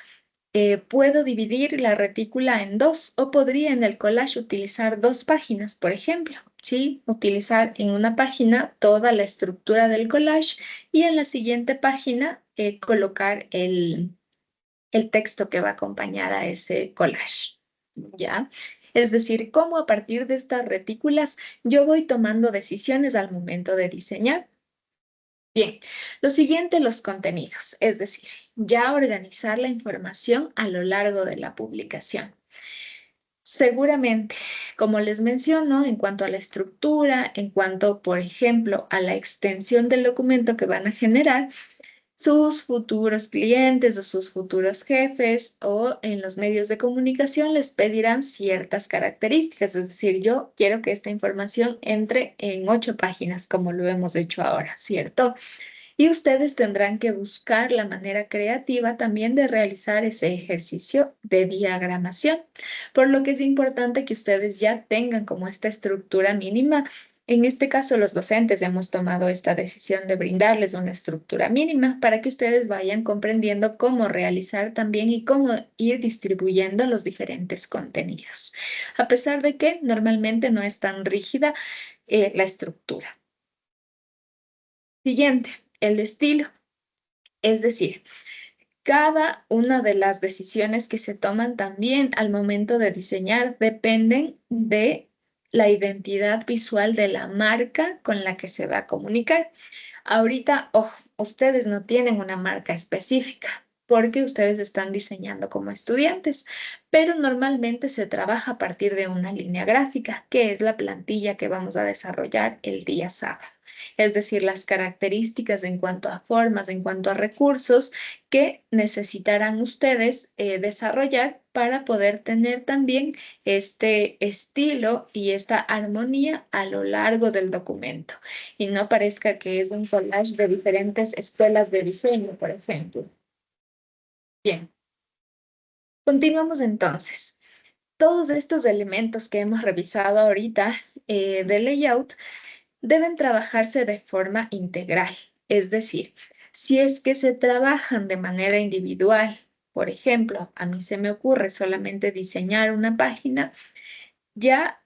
A: puedo dividir la retícula en dos o podría en el collage utilizar dos páginas, por ejemplo, ¿sí? Utilizar en una página toda la estructura del collage y en la siguiente página colocar el texto que va a acompañar a ese collage, ¿ya? Es decir, cómo a partir de estas retículas yo voy tomando decisiones al momento de diseñar. Bien, lo siguiente, los contenidos, es decir, ya organizar la información a lo largo de la publicación. Seguramente, como les menciono, en cuanto a la estructura, en cuanto, por ejemplo, a la extensión del documento que van a generar, sus futuros clientes o sus futuros jefes o en los medios de comunicación les pedirán ciertas características. Es decir, yo quiero que esta información entre en 8 páginas, como lo hemos hecho ahora, ¿cierto? Y ustedes tendrán que buscar la manera creativa también de realizar ese ejercicio de diagramación, por lo que es importante que ustedes ya tengan como esta estructura mínima. En este caso, los docentes hemos tomado esta decisión de brindarles una estructura mínima para que ustedes vayan comprendiendo cómo realizar también y cómo ir distribuyendo los diferentes contenidos, a pesar de que normalmente no es tan rígida la estructura. Siguiente, el estilo. Es decir, cada una de las decisiones que se toman también al momento de diseñar dependen de la identidad visual de la marca con la que se va a comunicar. Ahorita, ojo, ustedes no tienen una marca específica porque ustedes están diseñando como estudiantes, pero normalmente se trabaja a partir de una línea gráfica, que es la plantilla que vamos a desarrollar el día sábado. Es decir, las características en cuanto a formas, en cuanto a recursos que necesitarán ustedes desarrollar para poder tener también este estilo y esta armonía a lo largo del documento y no parezca que es un collage de diferentes escuelas de diseño, por ejemplo. Bien, continuamos entonces. Todos estos elementos que hemos revisado ahorita de layout deben trabajarse de forma integral, es decir, si es que se trabajan de manera individual, por ejemplo, a mí se me ocurre solamente diseñar una página, ya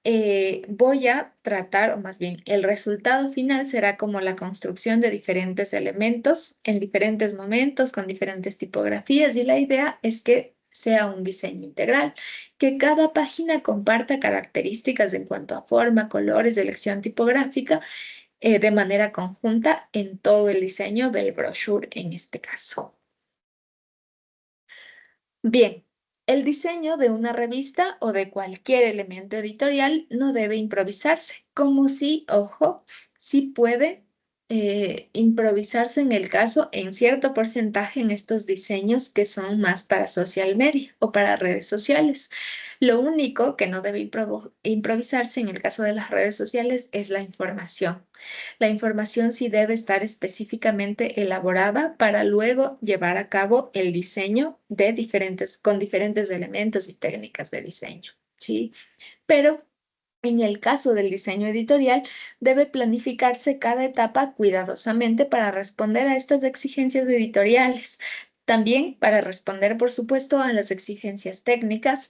A: voy a tratar, o más bien, el resultado final será como la construcción de diferentes elementos en diferentes momentos, con diferentes tipografías, y la idea es que sea un diseño integral, que cada página comparta características en cuanto a forma, colores, elección tipográfica, de manera conjunta en todo el diseño del brochure en este caso. Bien, el diseño de una revista o de cualquier elemento editorial no debe improvisarse, como si, ojo, sí puede improvisarse en el caso en cierto porcentaje en estos diseños que son más para social media o para redes sociales. Lo único que no debe improvisarse en el caso de las redes sociales es la información. La información sí debe estar específicamente elaborada para luego llevar a cabo el diseño de con diferentes elementos y técnicas de diseño, ¿sí? Pero en el caso del diseño editorial, debe planificarse cada etapa cuidadosamente para responder a estas exigencias editoriales. También para responder, por supuesto, a las exigencias técnicas,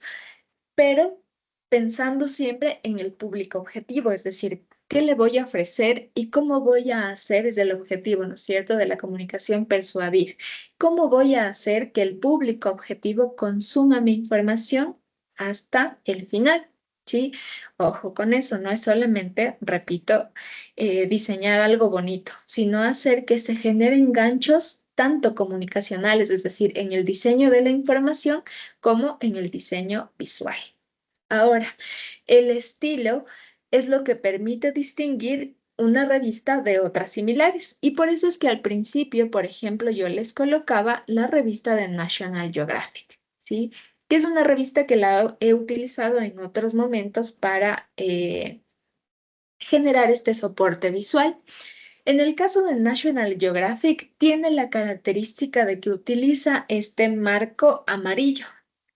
A: pero pensando siempre en el público objetivo, es decir, qué le voy a ofrecer y cómo voy a hacer es el objetivo, ¿no es cierto?, de la comunicación, persuadir. ¿Cómo voy a hacer que el público objetivo consuma mi información hasta el final? ¿Sí? Ojo con eso, no es solamente, repito, diseñar algo bonito, sino hacer que se generen ganchos tanto comunicacionales, es decir, en el diseño de la información, como en el diseño visual. Ahora, el estilo es lo que permite distinguir una revista de otras similares y por eso es que al principio, por ejemplo, yo les colocaba la revista de National Geographic, ¿sí? Que es una revista que la he utilizado en otros momentos para generar este soporte visual. En el caso de National Geographic, tiene la característica de que utiliza este marco amarillo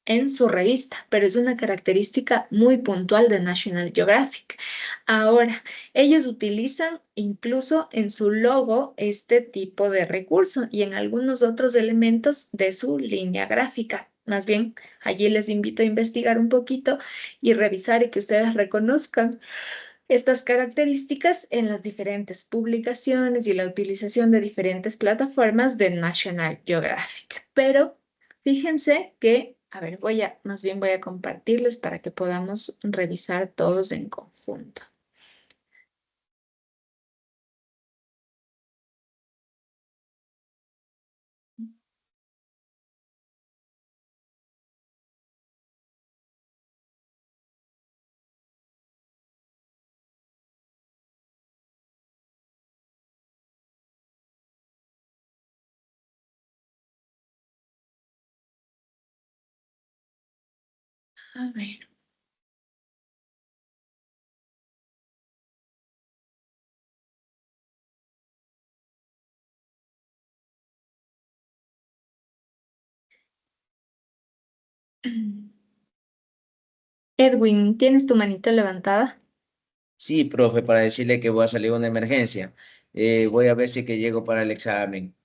A: en su revista, pero es una característica muy puntual de National Geographic. Ahora, ellos utilizan incluso en su logo este tipo de recurso y en algunos otros elementos de su línea gráfica. Más bien, allí les invito a investigar un poquito y revisar y que ustedes reconozcan estas características en las diferentes publicaciones y la utilización de diferentes plataformas de National Geographic. Pero fíjense que, a ver, más bien voy a compartirles para que podamos revisar todos en conjunto. A ver. Edwin, ¿tienes tu manito levantada?
E: Sí, profe, para decirle que voy a salir a una emergencia. Voy a ver si que llego para el examen.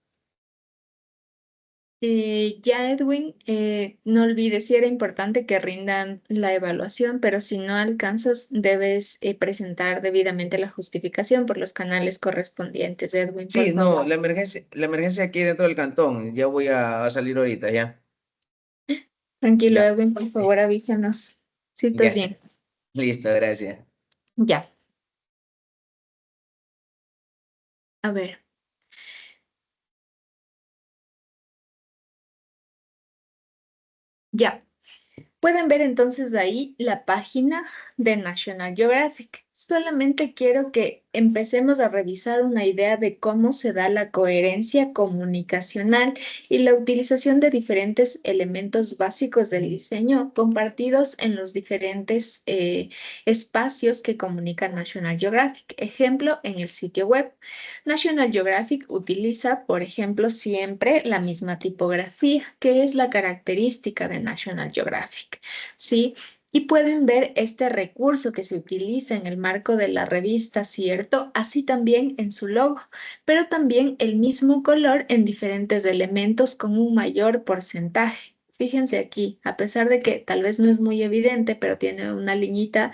A: Ya, Edwin, no olvides, sí era importante que rindan la evaluación, pero si no alcanzas, debes presentar debidamente la justificación por los canales correspondientes. Edwin, por
E: Sí, no,
A: favor.
E: la emergencia aquí dentro del cantón. Ya voy a salir ahorita, ya.
A: Tranquilo,
E: Ya,
A: Edwin, por favor, avísanos si estás
E: ya.
A: bien.
E: Listo, gracias.
A: Ya, a ver, ya. Pueden ver entonces ahí la página de National Geographic. Solamente quiero que empecemos a revisar una idea de cómo se da la coherencia comunicacional y la utilización de diferentes elementos básicos del diseño compartidos en los diferentes espacios que comunica National Geographic. Ejemplo, en el sitio web. National Geographic utiliza, por ejemplo, siempre la misma tipografía, que es la característica de National Geographic, ¿sí? Y pueden ver este recurso que se utiliza en el marco de la revista, ¿cierto? Así también en su logo, pero también el mismo color en diferentes elementos con un mayor porcentaje. Fíjense aquí, a pesar de que tal vez no es muy evidente, pero tiene una liñita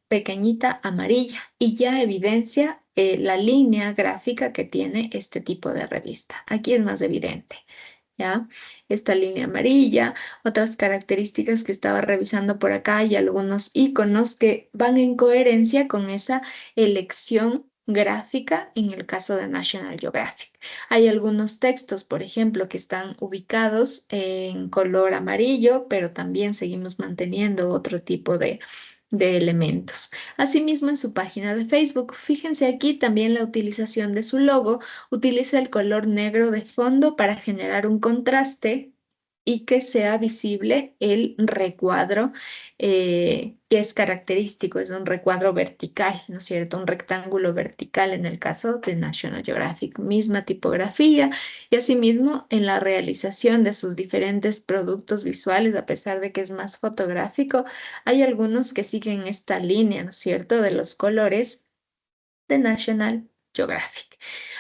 A: pequeñita amarilla y ya evidencia la línea gráfica que tiene este tipo de revista. Aquí es más evidente, ¿ya? Esta línea amarilla, otras características que estaba revisando por acá y algunos iconos que van en coherencia con esa elección gráfica en el caso de National Geographic. Hay algunos textos, por ejemplo, que están ubicados en color amarillo, pero también seguimos manteniendo otro tipo de elementos. Asimismo, en su página de Facebook, fíjense aquí también la utilización de su logo, utiliza el color negro de fondo para generar un contraste y que sea visible el recuadro que es característico, es un recuadro vertical, ¿no es cierto? Un rectángulo vertical en el caso de National Geographic, misma tipografía y asimismo en la realización de sus diferentes productos visuales, a pesar de que es más fotográfico, hay algunos que siguen esta línea, ¿no es cierto?, de los colores de National Geographic.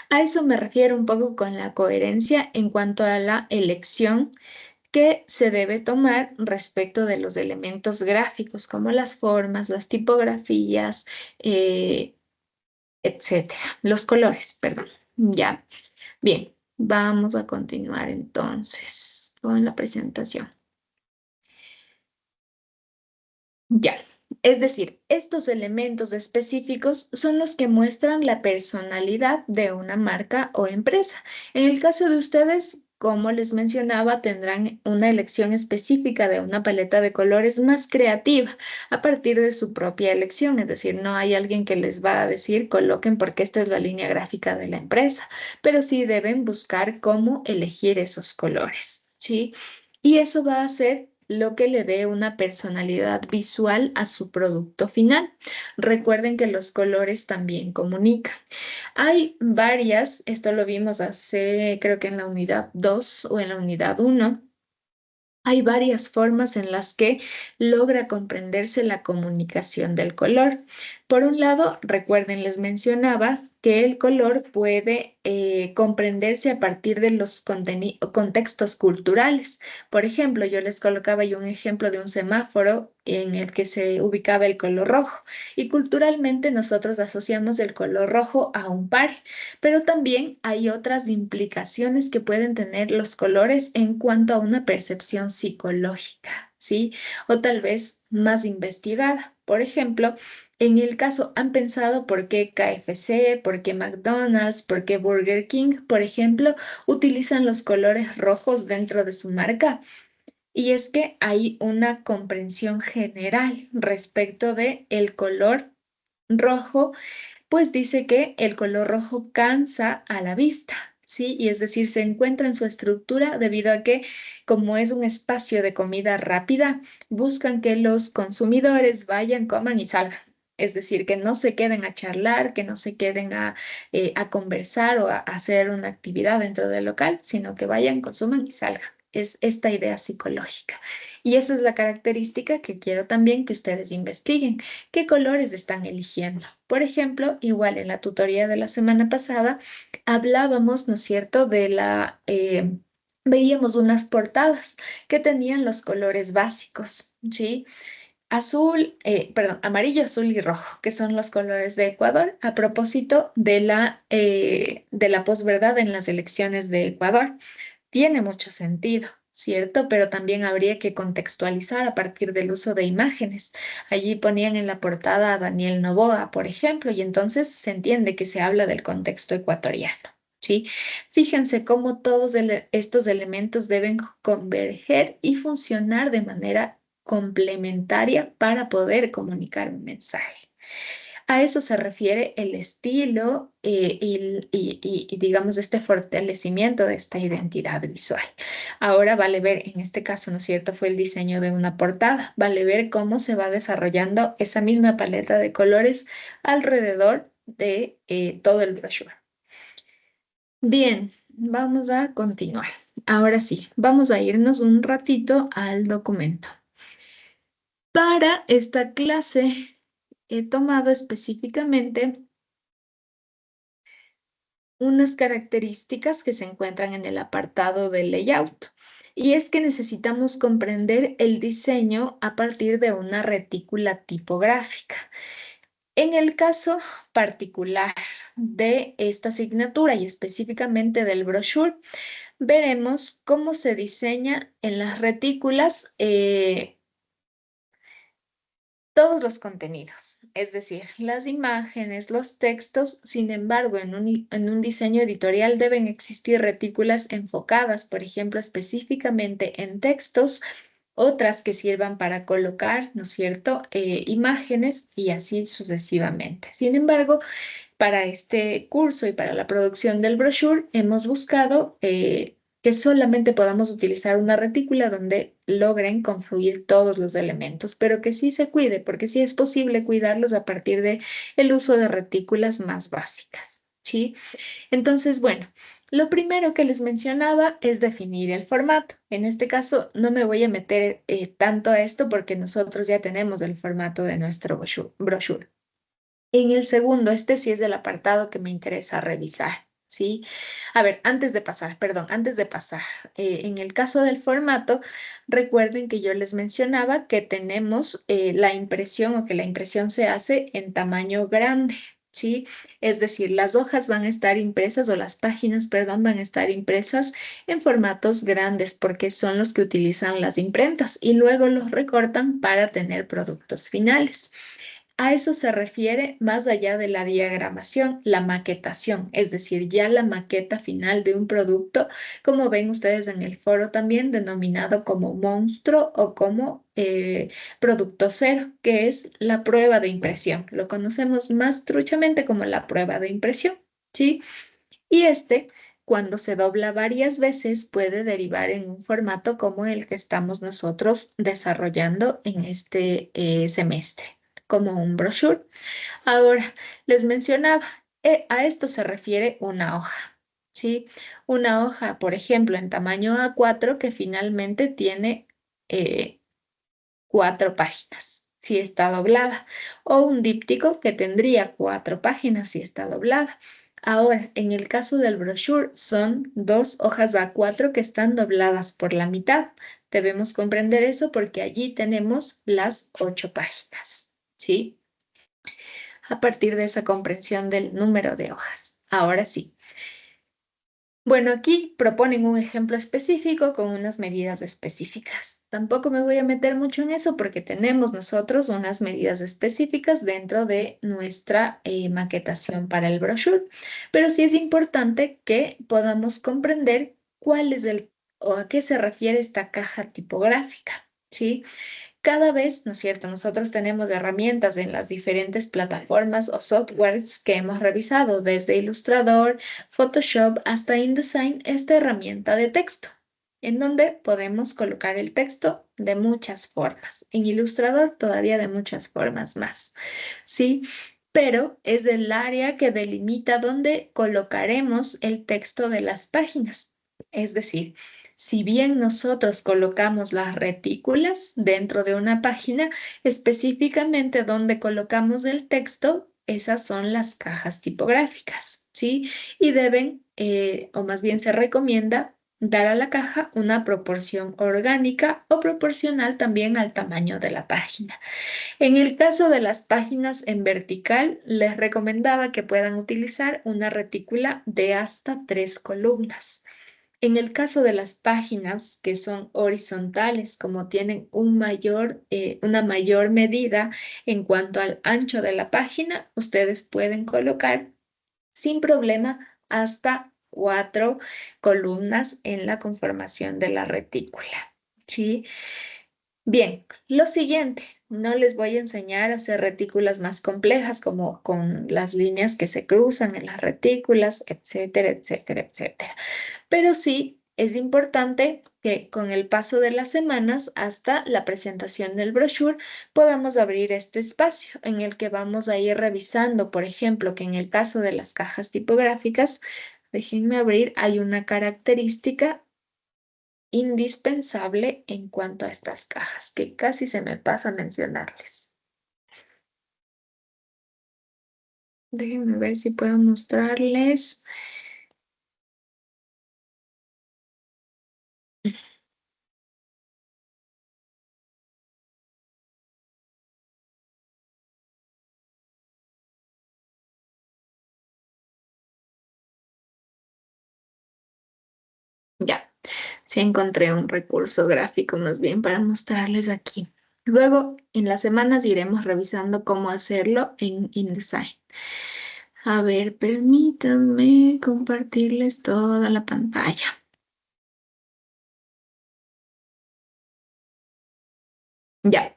A: A eso me refiero un poco con la coherencia en cuanto a la elección que se debe tomar respecto de los elementos gráficos, como las formas, las tipografías, etcétera. Los colores, perdón. Ya. Bien, vamos a continuar entonces con la presentación. Ya. Es decir, estos elementos específicos son los que muestran la personalidad de una marca o empresa. En el caso de ustedes, como les mencionaba, tendrán una elección específica de una paleta de colores más creativa a partir de su propia elección. Es decir, no hay alguien que les va a decir coloquen porque esta es la línea gráfica de la empresa, pero sí deben buscar cómo elegir esos colores, ¿sí? Y eso va a ser lo que le dé una personalidad visual a su producto final. Recuerden que los colores también comunican. Hay varias, esto lo vimos hace, creo que en la unidad 2 o en la unidad 1. Hay varias formas en las que logra comprenderse la comunicación del color. Por un lado, recuerden, les mencionaba que el color puede comprenderse a partir de los contextos culturales. Por ejemplo, yo les colocaba yo un ejemplo de un semáforo en el que se ubicaba el color rojo y culturalmente nosotros asociamos el color rojo a un par, pero también hay otras implicaciones que pueden tener los colores en cuanto a una percepción psicológica, ¿sí? O tal vez más investigada. Por ejemplo, en el caso, ¿han pensado por qué KFC, por qué McDonald's, por qué Burger King, por ejemplo, utilizan los colores rojos dentro de su marca? Y es que hay una comprensión general respecto de el color rojo, pues dice que el color rojo cansa a la vista, ¿sí? Y es decir, se encuentra en su estructura debido a que, como es un espacio de comida rápida, buscan que los consumidores vayan, coman y salgan. Es decir, que no se queden a charlar, que no se queden a conversar o a hacer una actividad dentro del local, sino que vayan, consuman y salgan. Es esta idea psicológica. Y esa es la característica que quiero también que ustedes investiguen. ¿Qué colores están eligiendo? Por ejemplo, igual en la tutoría de la semana pasada hablábamos, ¿no es cierto?, veíamos unas portadas que tenían los colores básicos, ¿sí? Amarillo, azul y rojo, que son los colores de Ecuador, a propósito de la posverdad en las elecciones de Ecuador. Tiene mucho sentido, ¿cierto? Pero también habría que contextualizar a partir del uso de imágenes. Allí ponían en la portada a Daniel Noboa, por ejemplo, y entonces se entiende que se habla del contexto ecuatoriano, ¿sí? Fíjense cómo todos estos elementos deben converger y funcionar de manera complementaria para poder comunicar un mensaje. A eso se refiere el estilo y, digamos, este fortalecimiento de esta identidad visual. Ahora vale ver, en este caso, ¿no es cierto?, fue el diseño de una portada. Vale ver cómo se va desarrollando esa misma paleta de colores alrededor de todo el brochure. Bien, vamos a continuar. Ahora sí, vamos a irnos un ratito al documento. Para esta clase he tomado específicamente unas características que se encuentran en el apartado de layout. Y es que necesitamos comprender el diseño a partir de una retícula tipográfica. En el caso particular de esta asignatura y específicamente del brochure, veremos cómo se diseña en las retículas todos los contenidos, es decir, las imágenes, los textos. Sin embargo, en un diseño editorial deben existir retículas enfocadas, por ejemplo, específicamente en textos otras que sirvan para colocar, ¿no es cierto?, imágenes y así sucesivamente. Sin embargo, para este curso y para la producción del brochure hemos buscado que solamente podamos utilizar una retícula donde logren confluir todos los elementos, pero que sí se cuide, porque sí es posible cuidarlos a partir de el uso de retículas más básicas, ¿sí? Entonces, bueno, lo primero que les mencionaba es definir el formato. En este caso, no me voy a meter tanto a esto porque nosotros ya tenemos el formato de nuestro brochure. En el segundo, este sí es el apartado que me interesa revisar, ¿sí? A ver, antes de pasar, en el caso del formato, recuerden que yo les mencionaba que tenemos la impresión o que la impresión se hace en tamaño grande, ¿sí? Es decir, las hojas van a estar impresas o las páginas, perdón, van a estar impresas en formatos grandes porque son los que utilizan las imprentas y luego los recortan para tener productos finales. A eso se refiere más allá de la diagramación, la maquetación, es decir, ya la maqueta final de un producto, como ven ustedes en el foro también denominado como monstruo o como producto cero, que es la prueba de impresión. Lo conocemos más truchamente como la prueba de impresión, ¿sí? Y este, cuando se dobla varias veces, puede derivar en un formato como el que estamos nosotros desarrollando en este semestre, como un brochure. Ahora, les mencionaba, a esto se refiere una hoja, ¿sí? Una hoja, por ejemplo, en tamaño A4 que finalmente tiene 4 páginas, si está doblada, o un díptico que tendría 4 páginas si está doblada. Ahora, en el caso del brochure, son 2 hojas A4 que están dobladas por la mitad. Debemos comprender eso porque allí tenemos las 8 páginas, ¿sí? A partir de esa comprensión del número de hojas. Ahora sí. Bueno, aquí proponen un ejemplo específico con unas medidas específicas. Tampoco me voy a meter mucho en eso porque tenemos nosotros unas medidas específicas dentro de nuestra maquetación para el brochure, pero sí es importante que podamos comprender cuál es o a qué se refiere esta caja tipográfica, ¿sí? Cada vez, ¿no es cierto? Nosotros tenemos herramientas en las diferentes plataformas o softwares que hemos revisado, desde Illustrator, Photoshop hasta InDesign, esta herramienta de texto, en donde podemos colocar el texto de muchas formas. En Illustrator todavía de muchas formas más, ¿sí? Pero es el área que delimita dónde colocaremos el texto de las páginas. Es decir, si bien nosotros colocamos las retículas dentro de una página, específicamente donde colocamos el texto, esas son las cajas tipográficas, ¿sí? Y deben, o más bien se recomienda, dar a la caja una proporción orgánica o proporcional también al tamaño de la página. En el caso de las páginas en vertical, les recomendaba que puedan utilizar una retícula de hasta 3 columnas. En el caso de las páginas que son horizontales, como tienen una mayor medida en cuanto al ancho de la página, ustedes pueden colocar sin problema hasta 4 columnas en la conformación de la retícula. ¿Sí? Bien, lo siguiente, no les voy a enseñar a hacer retículas más complejas como con las líneas que se cruzan en las retículas, etcétera, etcétera, etcétera. Pero sí es importante que con el paso de las semanas hasta la presentación del brochure podamos abrir este espacio en el que vamos a ir revisando, por ejemplo, que en el caso de las cajas tipográficas, déjenme abrir, hay una característica indispensable en cuanto a estas cajas, que casi se me pasa mencionarles. Déjenme ver si puedo mostrarles. Ya, sí encontré un recurso gráfico más bien para mostrarles aquí. Luego, en las semanas iremos revisando cómo hacerlo en InDesign. A ver, permítanme compartirles toda la pantalla. Ya,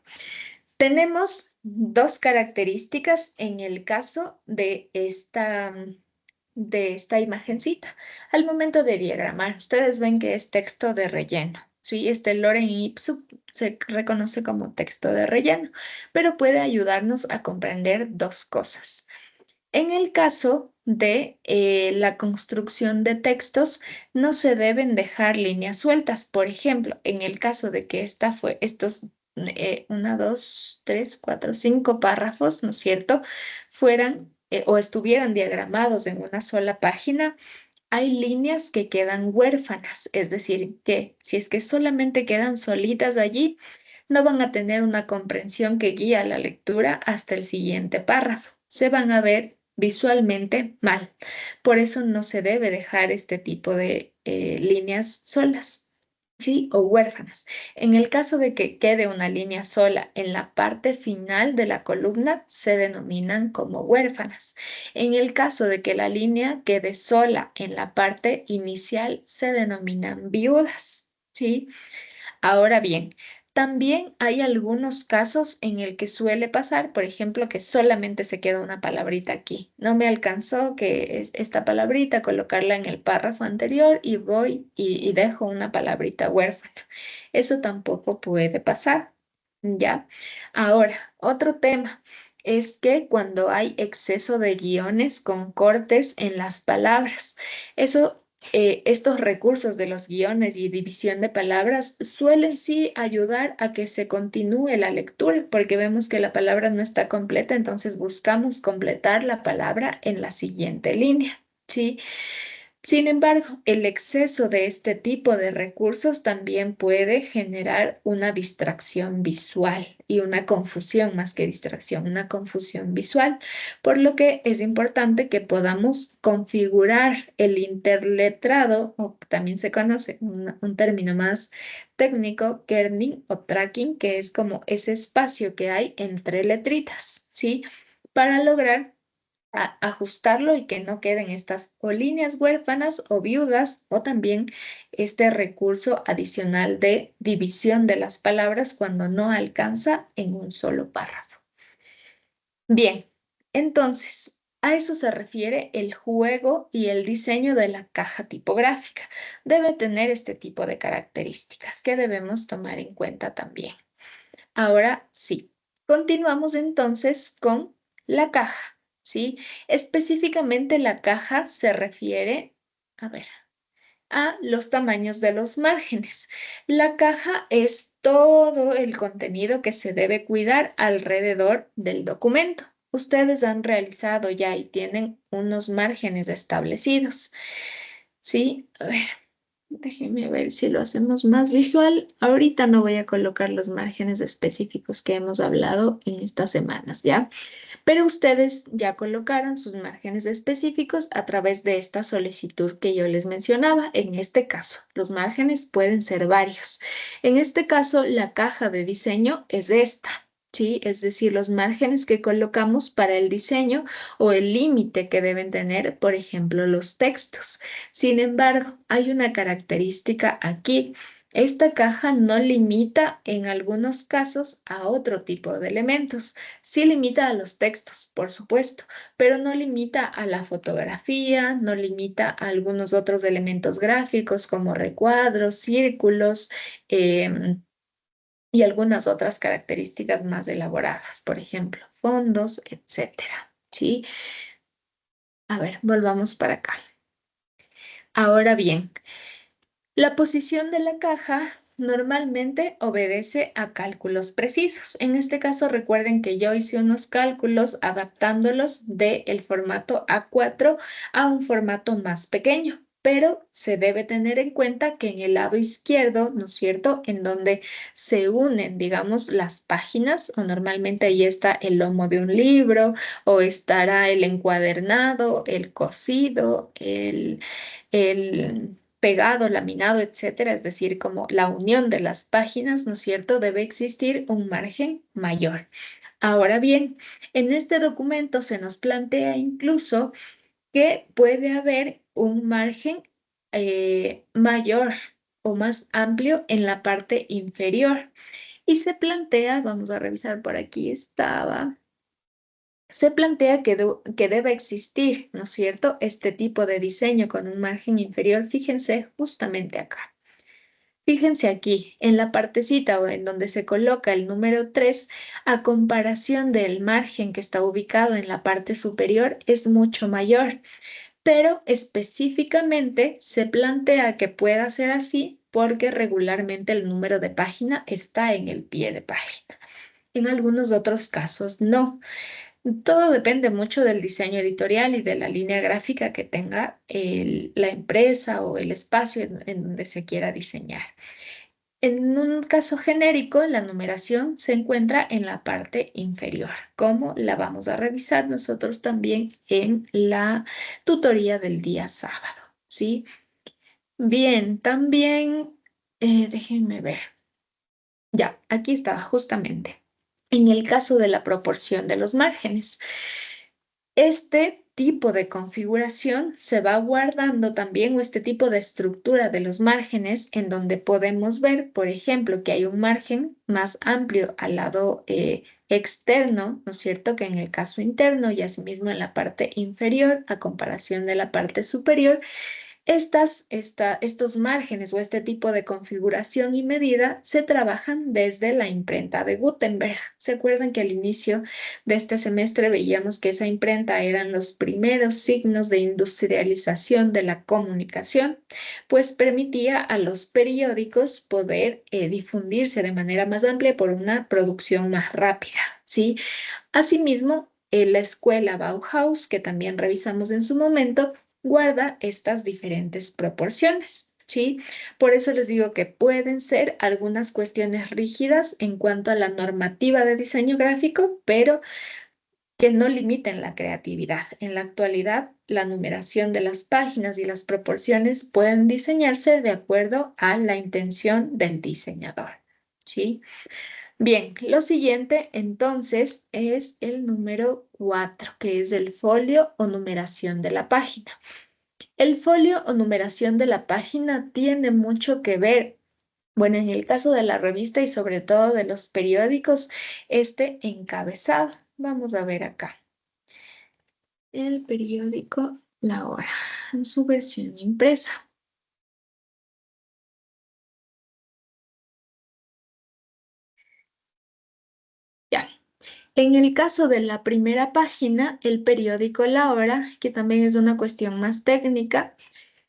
A: tenemos dos características en el caso de esta imagencita. Al momento de diagramar, ustedes ven que es texto de relleno. Sí, este lorem ipsum se reconoce como texto de relleno, pero puede ayudarnos a comprender dos cosas. En el caso de la construcción de textos, no se deben dejar líneas sueltas. Por ejemplo, en el caso de que estos 5 párrafos, ¿no es cierto?, fueran o estuvieran diagramados en una sola página, hay líneas que quedan huérfanas, es decir, que si es que solamente quedan solitas allí, no van a tener una comprensión que guía la lectura hasta el siguiente párrafo. Se van a ver visualmente mal. Por eso no se debe dejar este tipo de líneas solas, ¿sí? O huérfanas. En el caso de que quede una línea sola en la parte final de la columna, se denominan como huérfanas. En el caso de que la línea quede sola en la parte inicial, se denominan viudas, ¿sí? Ahora bien, también hay algunos casos en el que suele pasar, por ejemplo, que solamente se queda una palabrita aquí. No me alcanzó que es esta palabrita, colocarla en el párrafo anterior y voy y dejo una palabrita huérfana. Eso tampoco puede pasar, ¿ya? Ahora, otro tema es que cuando hay exceso de guiones con cortes en las palabras, estos recursos de los guiones y división de palabras suelen sí ayudar a que se continúe la lectura, porque vemos que la palabra no está completa, entonces buscamos completar la palabra en la siguiente línea, ¿sí? Sin embargo, el exceso de este tipo de recursos también puede generar una distracción visual y una confusión más que distracción, una confusión visual, por lo que es importante que podamos configurar el interletrado, o también se conoce un término más técnico, kerning o tracking, que es como ese espacio que hay entre letritas, ¿sí? Para lograr ajustarlo y que no queden estas o líneas huérfanas o viudas o también este recurso adicional de división de las palabras cuando no alcanza en un solo párrafo. Bien, entonces, a eso se refiere el juego y el diseño de la caja tipográfica. Debe tener este tipo de características que debemos tomar en cuenta también. Ahora sí, continuamos entonces con la caja, ¿sí? Específicamente la caja se refiere, a ver, a los tamaños de los márgenes. La caja es todo el contenido que se debe cuidar alrededor del documento. Ustedes han realizado ya y tienen unos márgenes establecidos, ¿sí? A ver, déjenme ver si lo hacemos más visual. Ahorita no voy a colocar los márgenes específicos que hemos hablado en estas semanas, ¿ya? Pero ustedes ya colocaron sus márgenes específicos a través de esta solicitud que yo les mencionaba. En este caso, los márgenes pueden ser varios. En este caso, la caja de diseño es esta. Sí, es decir, los márgenes que colocamos para el diseño o el límite que deben tener, por ejemplo, los textos. Sin embargo, hay una característica aquí. Esta caja no limita en algunos casos a otro tipo de elementos. Sí limita a los textos, por supuesto, pero no limita a la fotografía, no limita a algunos otros elementos gráficos como recuadros, círculos y algunas otras características más elaboradas, por ejemplo, fondos, etcétera. ¿Sí? A ver, volvamos para acá. Ahora bien, la posición de la caja normalmente obedece a cálculos precisos. En este caso, recuerden que yo hice unos cálculos adaptándolos del formato A4 a un formato más pequeño, pero se debe tener en cuenta que en el lado izquierdo, ¿no es cierto?, en donde se unen, digamos, las páginas, o normalmente ahí está el lomo de un libro, o estará el encuadernado, el cosido, el pegado, laminado, etcétera, es decir, como la unión de las páginas, ¿no es cierto? Debe existir un margen mayor. Ahora bien, en este documento se nos plantea incluso que puede haber un margen mayor o más amplio en la parte inferior. Y se plantea, vamos a revisar por aquí, se plantea que debe existir, ¿no es cierto?, este tipo de diseño con un margen inferior. Fíjense justamente acá. Fíjense aquí, en la partecita o en donde se coloca el número 3, a comparación del margen que está ubicado en la parte superior, es mucho mayor, pero específicamente se plantea que pueda ser así porque regularmente el número de página está en el pie de página. En algunos otros casos no. Todo depende mucho del diseño editorial y de la línea gráfica que tenga la empresa o el espacio en donde se quiera diseñar. En un caso genérico, la numeración se encuentra en la parte inferior, como la vamos a revisar nosotros también en la tutoría del día sábado, ¿sí? Bien, también, déjenme ver. Ya, aquí estaba justamente. En el caso de la proporción de los márgenes. Este tipo de configuración se va guardando también, o este tipo de estructura de los márgenes, en donde podemos ver, por ejemplo, que hay un margen más amplio al lado externo, ¿no es cierto?, que en el caso interno, y asimismo en la parte inferior, a comparación de la parte superior. Estos márgenes o este tipo de configuración y medida se trabajan desde la imprenta de Gutenberg. ¿Se acuerdan que al inicio de este semestre veíamos que esa imprenta eran los primeros signos de industrialización de la comunicación? Pues permitía a los periódicos poder difundirse de manera más amplia por una producción más rápida, ¿sí? Asimismo, la escuela Bauhaus, que también revisamos en su momento, guarda estas diferentes proporciones, ¿sí? Por eso les digo que pueden ser algunas cuestiones rígidas en cuanto a la normativa de diseño gráfico, pero que no limiten la creatividad. En la actualidad, la numeración de las páginas y las proporciones pueden diseñarse de acuerdo a la intención del diseñador, ¿sí? Bien, lo siguiente entonces es el número 4, que es el folio o numeración de la página. El folio o numeración de la página tiene mucho que ver, bueno, en el caso de la revista y sobre todo de los periódicos, este encabezado. Vamos a ver acá. El periódico La Hora, en su versión impresa. Ya. En el caso de la primera página, el periódico La Hora, que también es una cuestión más técnica,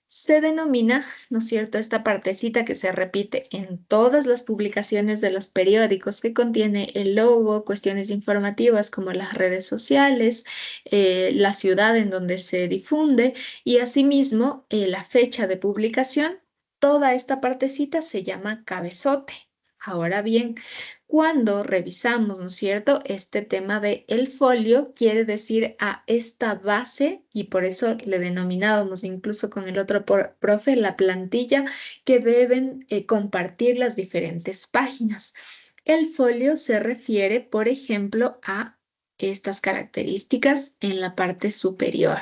A: se denomina, ¿no es cierto?, esta partecita que se repite en todas las publicaciones de los periódicos, que contiene el logo, cuestiones informativas como las redes sociales, la ciudad en donde se difunde y asimismo la fecha de publicación. Toda esta partecita se llama cabezote. Ahora bien, cuando revisamos, ¿no es cierto?, este tema de el folio, quiere decir a esta base, y por eso le denominábamos incluso con el otro profe la plantilla que deben compartir las diferentes páginas. El folio se refiere, por ejemplo, a estas características en la parte superior.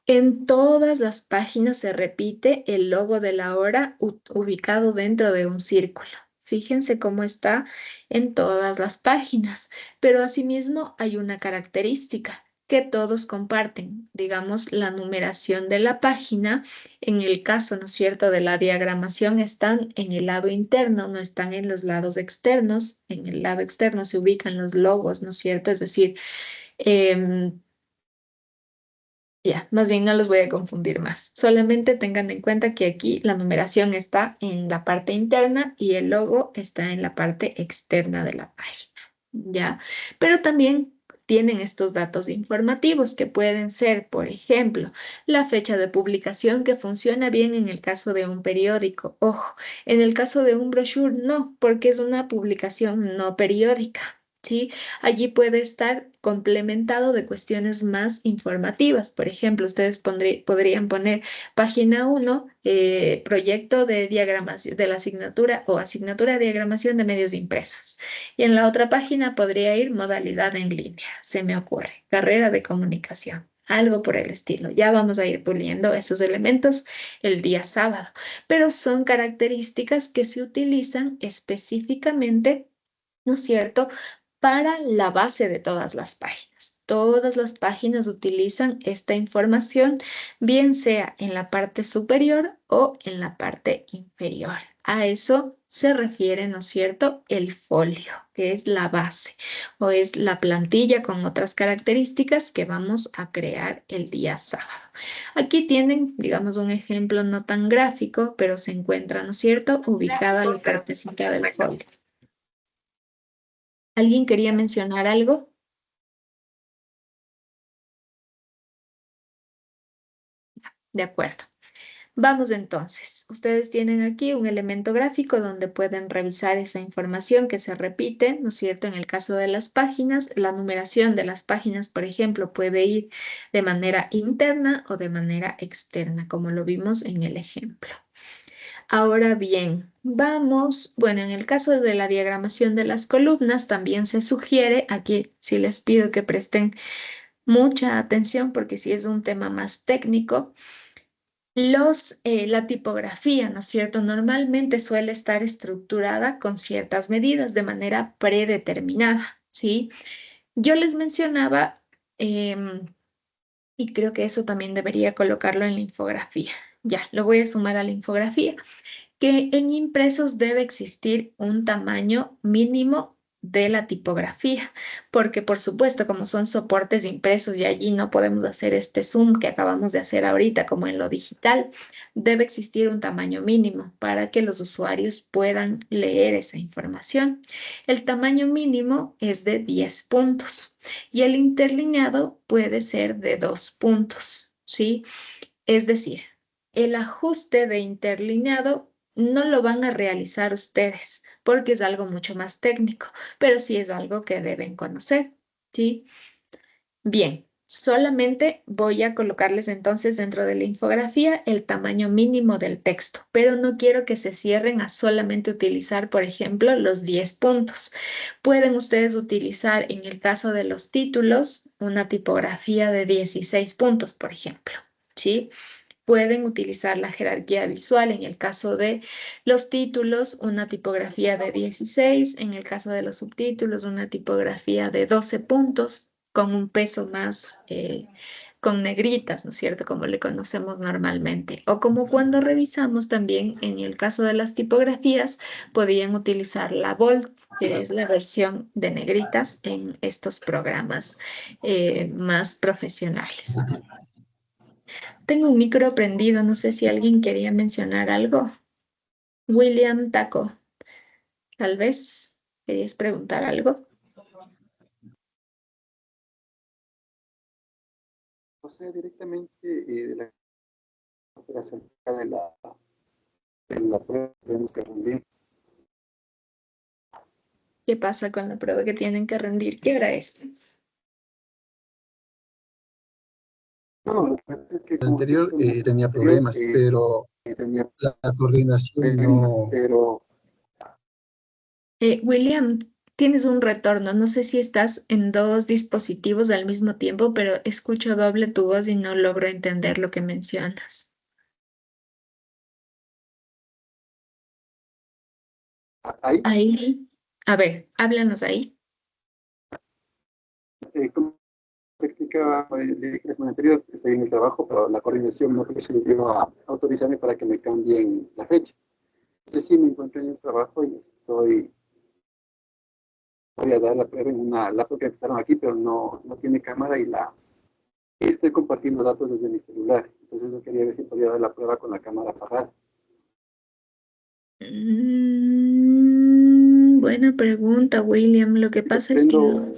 A: En todas las páginas se repite el logo de la hora ubicado dentro de un círculo. Fíjense cómo está en todas las páginas, pero asimismo hay una característica que todos comparten, digamos, la numeración de la página. En el caso, ¿no es cierto?, de la diagramación están en el lado interno, no están en los lados externos. En el lado externo se ubican los logos, ¿no es cierto? Es decir, ya, más bien no los voy a confundir más. Solamente tengan en cuenta que aquí la numeración está en la parte interna y el logo está en la parte externa de la página. Ya, pero también tienen estos datos informativos que pueden ser, por ejemplo, la fecha de publicación, que funciona bien en el caso de un periódico. Ojo, en el caso de un brochure no, porque es una publicación no periódica. ¿Sí? Allí puede estar complementado de cuestiones más informativas. Por ejemplo, ustedes podrían poner página 1, proyecto de diagramación de la asignatura o asignatura de diagramación de medios impresos. Y en la otra página podría ir modalidad en línea, se me ocurre, carrera de comunicación. Algo por el estilo. Ya vamos a ir puliendo esos elementos el día sábado, pero son características que se utilizan específicamente ¿no es cierto? Para la base de todas las páginas. Todas las páginas utilizan esta información, bien sea en la parte superior o en la parte inferior. A eso se refiere, ¿no es cierto?, el folio, que es la base o es la plantilla con otras características que vamos a crear el día sábado. Aquí tienen, digamos, un ejemplo no tan gráfico, pero se encuentra, ¿no es cierto?, ubicada la partecita del folio. ¿Alguien quería mencionar algo? De acuerdo. Vamos entonces. Ustedes tienen aquí un elemento gráfico donde pueden revisar esa información que se repite, ¿no es cierto? En el caso de las páginas, la numeración de las páginas, por ejemplo, puede ir de manera interna o de manera externa, como lo vimos en el ejemplo. Ahora bien, vamos, bueno, en el caso de la diagramación de las columnas, también se sugiere, aquí sí les pido que presten mucha atención porque sí es un tema más técnico. La tipografía, ¿no es cierto? Normalmente suele estar estructurada con ciertas medidas de manera predeterminada, ¿sí? Yo les mencionaba, y creo que eso también debería colocarlo en la infografía. Ya, lo voy a sumar a la infografía, que en impresos debe existir un tamaño mínimo de la tipografía, porque por supuesto, como son soportes impresos y allí no podemos hacer este zoom que acabamos de hacer ahorita, como en lo digital, debe existir un tamaño mínimo para que los usuarios puedan leer esa información. El tamaño mínimo es de 10 puntos y el interlineado puede ser de 2 puntos, ¿sí? Es decir, el ajuste de interlineado no lo van a realizar ustedes porque es algo mucho más técnico, pero sí es algo que deben conocer, ¿sí? Bien, solamente voy a colocarles entonces dentro de la infografía el tamaño mínimo del texto, pero no quiero que se cierren a solamente utilizar, por ejemplo, los 10 puntos. Pueden ustedes utilizar, en el caso de los títulos, una tipografía de 16 puntos, por ejemplo, ¿sí? Pueden utilizar la jerarquía visual en el caso de los títulos, una tipografía de 16, en el caso de los subtítulos, una tipografía de 12 puntos con un peso más, con negritas, ¿no es cierto? Como le conocemos normalmente. O como cuando revisamos también, en el caso de las tipografías, podían utilizar la Bold, que es la versión de negritas en estos programas más profesionales. Tengo un micro prendido, no sé si alguien quería mencionar algo. William Taco, tal vez querías preguntar algo.
F: O sea, directamente de la acerca de la prueba que tenemos que rendir.
A: ¿Qué pasa con la prueba que tienen que rendir? ¿Qué hora es?
F: No, lo que pasa es que el anterior tenía problemas, pero la coordinación no. Pero
A: William, tienes un retorno. No sé si estás en dos dispositivos al mismo tiempo, pero escucho doble tu voz y no logro entender lo que mencionas.
F: ahí,
A: Ahí, a ver, háblanos ahí.
F: como te explicaba, le dije la semana anterior que estoy en el trabajo, pero la coordinación no procedió a autorizarme para que me cambien la fecha. Entonces sí me encontré en el trabajo y voy a dar la prueba en una laptop que empezaron aquí, pero no tiene cámara y estoy compartiendo datos desde mi celular. Entonces yo quería ver si podía dar la prueba con la cámara apagada.
A: Buena pregunta, William. Lo que
F: Si
A: pasa es que no.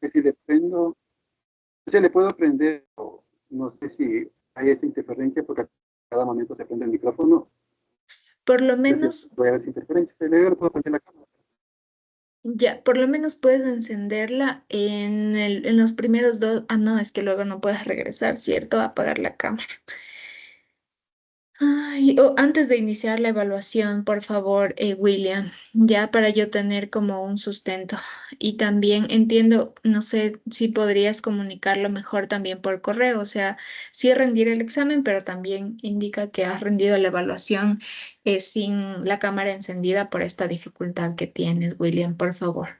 F: dependo, o sea, le puedo prender, no sé si hay esa interferencia porque a cada momento se prende el micrófono.
A: Por lo
F: Entonces
A: menos,
F: voy a ver si interferencia. Le puedo prender la cámara.
A: ya, por lo menos puedes encenderla en los primeros dos. Ah, no, es que luego no puedes regresar, ¿cierto? A apagar la cámara. Ay, antes de iniciar la evaluación, por favor, William, ya para yo tener como un sustento. Y también entiendo, no sé si podrías comunicarlo mejor también por correo, o sea, sí rendir el examen, pero también indica que has rendido la evaluación sin la cámara encendida por esta dificultad que tienes, William, por favor.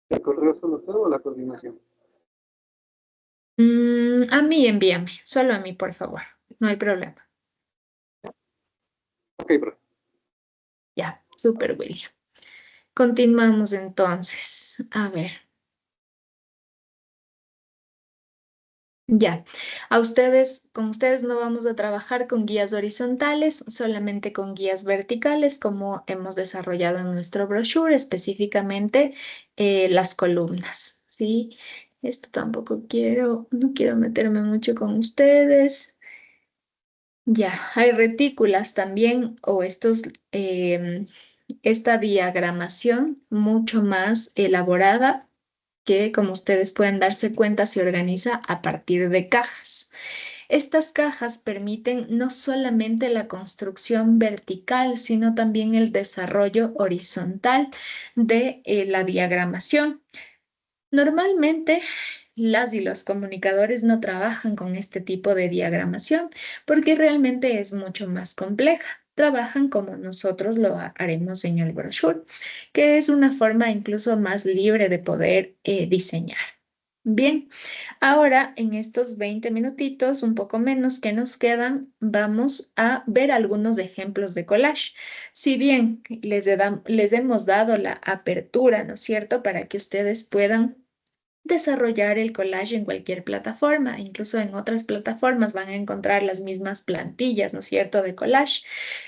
F: ¿El correo solo usted o la coordinación?
A: A mí envíame, solo a mí, por favor. No hay problema.
F: Ok, profe.
A: Ya, súper, William. Continuamos entonces. A ver. Ya, con ustedes no vamos a trabajar con guías horizontales, solamente con guías verticales, como hemos desarrollado en nuestro brochure, específicamente las columnas, ¿sí? Esto tampoco no quiero meterme mucho con ustedes. Ya, hay retículas también o esta diagramación mucho más elaborada que, como ustedes pueden darse cuenta, se organiza a partir de cajas. Estas cajas permiten no solamente la construcción vertical, sino también el desarrollo horizontal de la diagramación. Normalmente, las y los comunicadores no trabajan con este tipo de diagramación porque realmente es mucho más compleja. Trabajan como nosotros lo haremos en el brochure, que es una forma incluso más libre de poder diseñar. Bien, ahora en estos 20 minutitos, un poco menos que nos quedan, vamos a ver algunos ejemplos de collage. Si bien les hemos dado la apertura, ¿no es cierto?, para que ustedes puedan desarrollar el collage en cualquier plataforma, incluso en otras plataformas van a encontrar las mismas plantillas, ¿no es cierto?, de collage.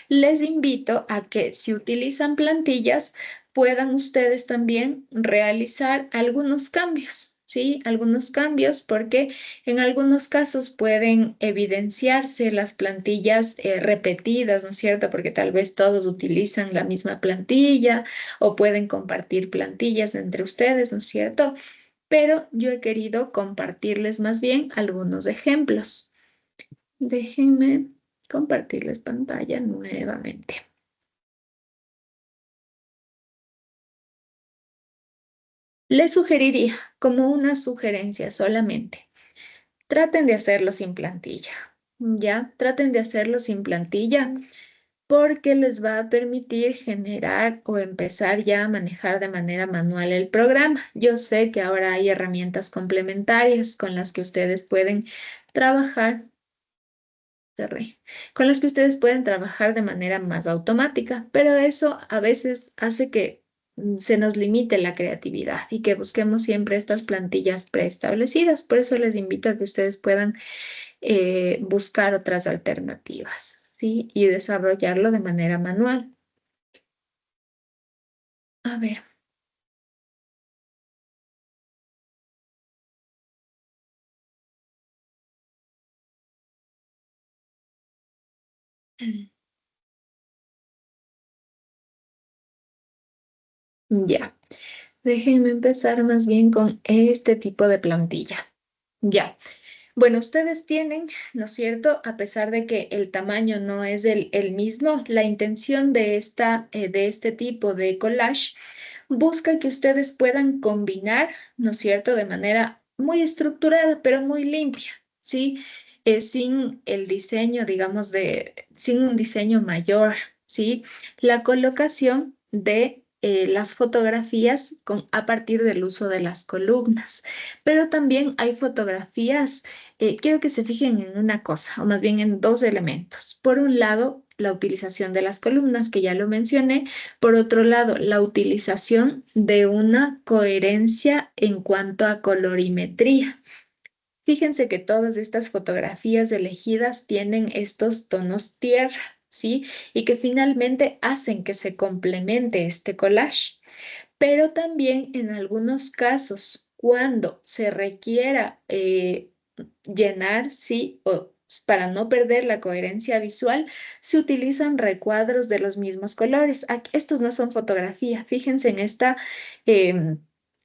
A: Les invito a que si utilizan plantillas, puedan ustedes también realizar algunos cambios. ¿Sí? Algunos cambios porque en algunos casos pueden evidenciarse las plantillas repetidas, ¿no es cierto? Porque tal vez todos utilizan la misma plantilla o pueden compartir plantillas entre ustedes, ¿no es cierto? Pero yo he querido compartirles más bien algunos ejemplos. Déjenme compartirles pantalla nuevamente. Les sugeriría, como una sugerencia solamente, traten de hacerlo sin plantilla. ¿Ya? Traten de hacerlo sin plantilla porque les va a permitir generar o empezar ya a manejar de manera manual el programa. Yo sé que ahora hay herramientas complementarias con las que ustedes pueden trabajar con las que ustedes pueden trabajar de manera más automática, pero eso a veces hace que se nos limite la creatividad y que busquemos siempre estas plantillas preestablecidas. Por eso les invito a que ustedes puedan buscar otras alternativas, ¿sí? Y desarrollarlo de manera manual. A ver. Ya. Déjenme empezar más bien con este tipo de plantilla. Ya. Bueno, ustedes tienen, ¿no es cierto? A pesar de que el tamaño no es el mismo, la intención de este tipo de collage busca que ustedes puedan combinar, ¿no es cierto? De manera muy estructurada, pero muy limpia, ¿sí? Sin el diseño, digamos, sin un diseño mayor, ¿sí? La colocación de las fotografías a partir del uso de las columnas. Pero también hay fotografías, quiero que se fijen en una cosa, o más bien en dos elementos. Por un lado, la utilización de las columnas, que ya lo mencioné. Por otro lado, la utilización de una coherencia en cuanto a colorimetría. Fíjense que todas estas fotografías elegidas tienen estos tonos tierra, ¿sí? Y que finalmente hacen que se complemente este collage. Pero también en algunos casos, cuando se requiera llenar, sí, o para no perder la coherencia visual, se utilizan recuadros de los mismos colores. Estos no son fotografía. Fíjense en